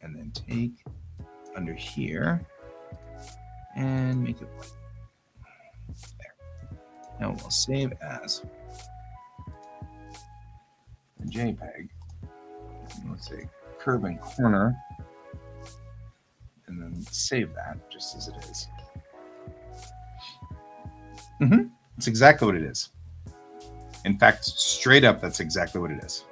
And then take under here and make it white. There. And we'll save as a JPEG. Let's say curve and corner. And then save that just as it is. That's exactly what it is. In fact, straight up, that's exactly what it is.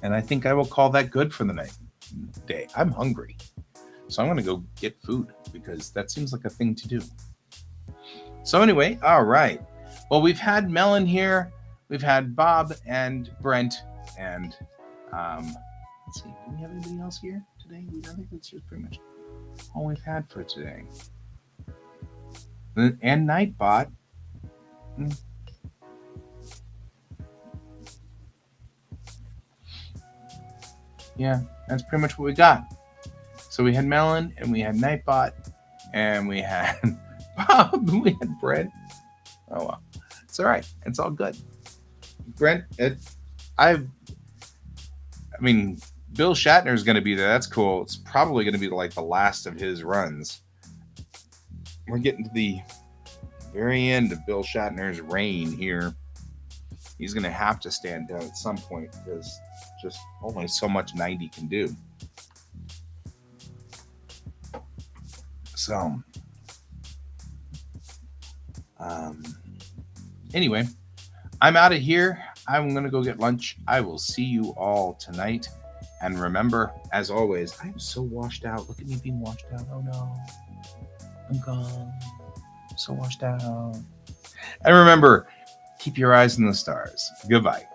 And I think I will call that good for the day. I'm hungry. So I'm going to go get food because that seems like a thing to do. So anyway, all right. Well, we've had Melon here. We've had Bob and Brent. And let's see. Do we have anybody else here today? I think that's just pretty much all we've had for today. And Nightbot. Yeah, that's pretty much what we got. So we had Melon, and we had Nightbot, and we had Bob, and we had Brent. Oh well, it's all right. It's all good. Brent, I mean, Bill Shatner is going to be there. That's cool. It's probably going to be like the last of his runs. We're getting to the very end of Bill Shatner's reign here. He's going to have to stand down at some point because just only so much 90 can do. So, anyway, I'm out of here. I'm going to go get lunch. I will see you all tonight. And remember, as always, I'm so washed out. Look at me being washed out. Oh no. I'm gone. So washed out. And remember, keep your eyes on the stars. Goodbye.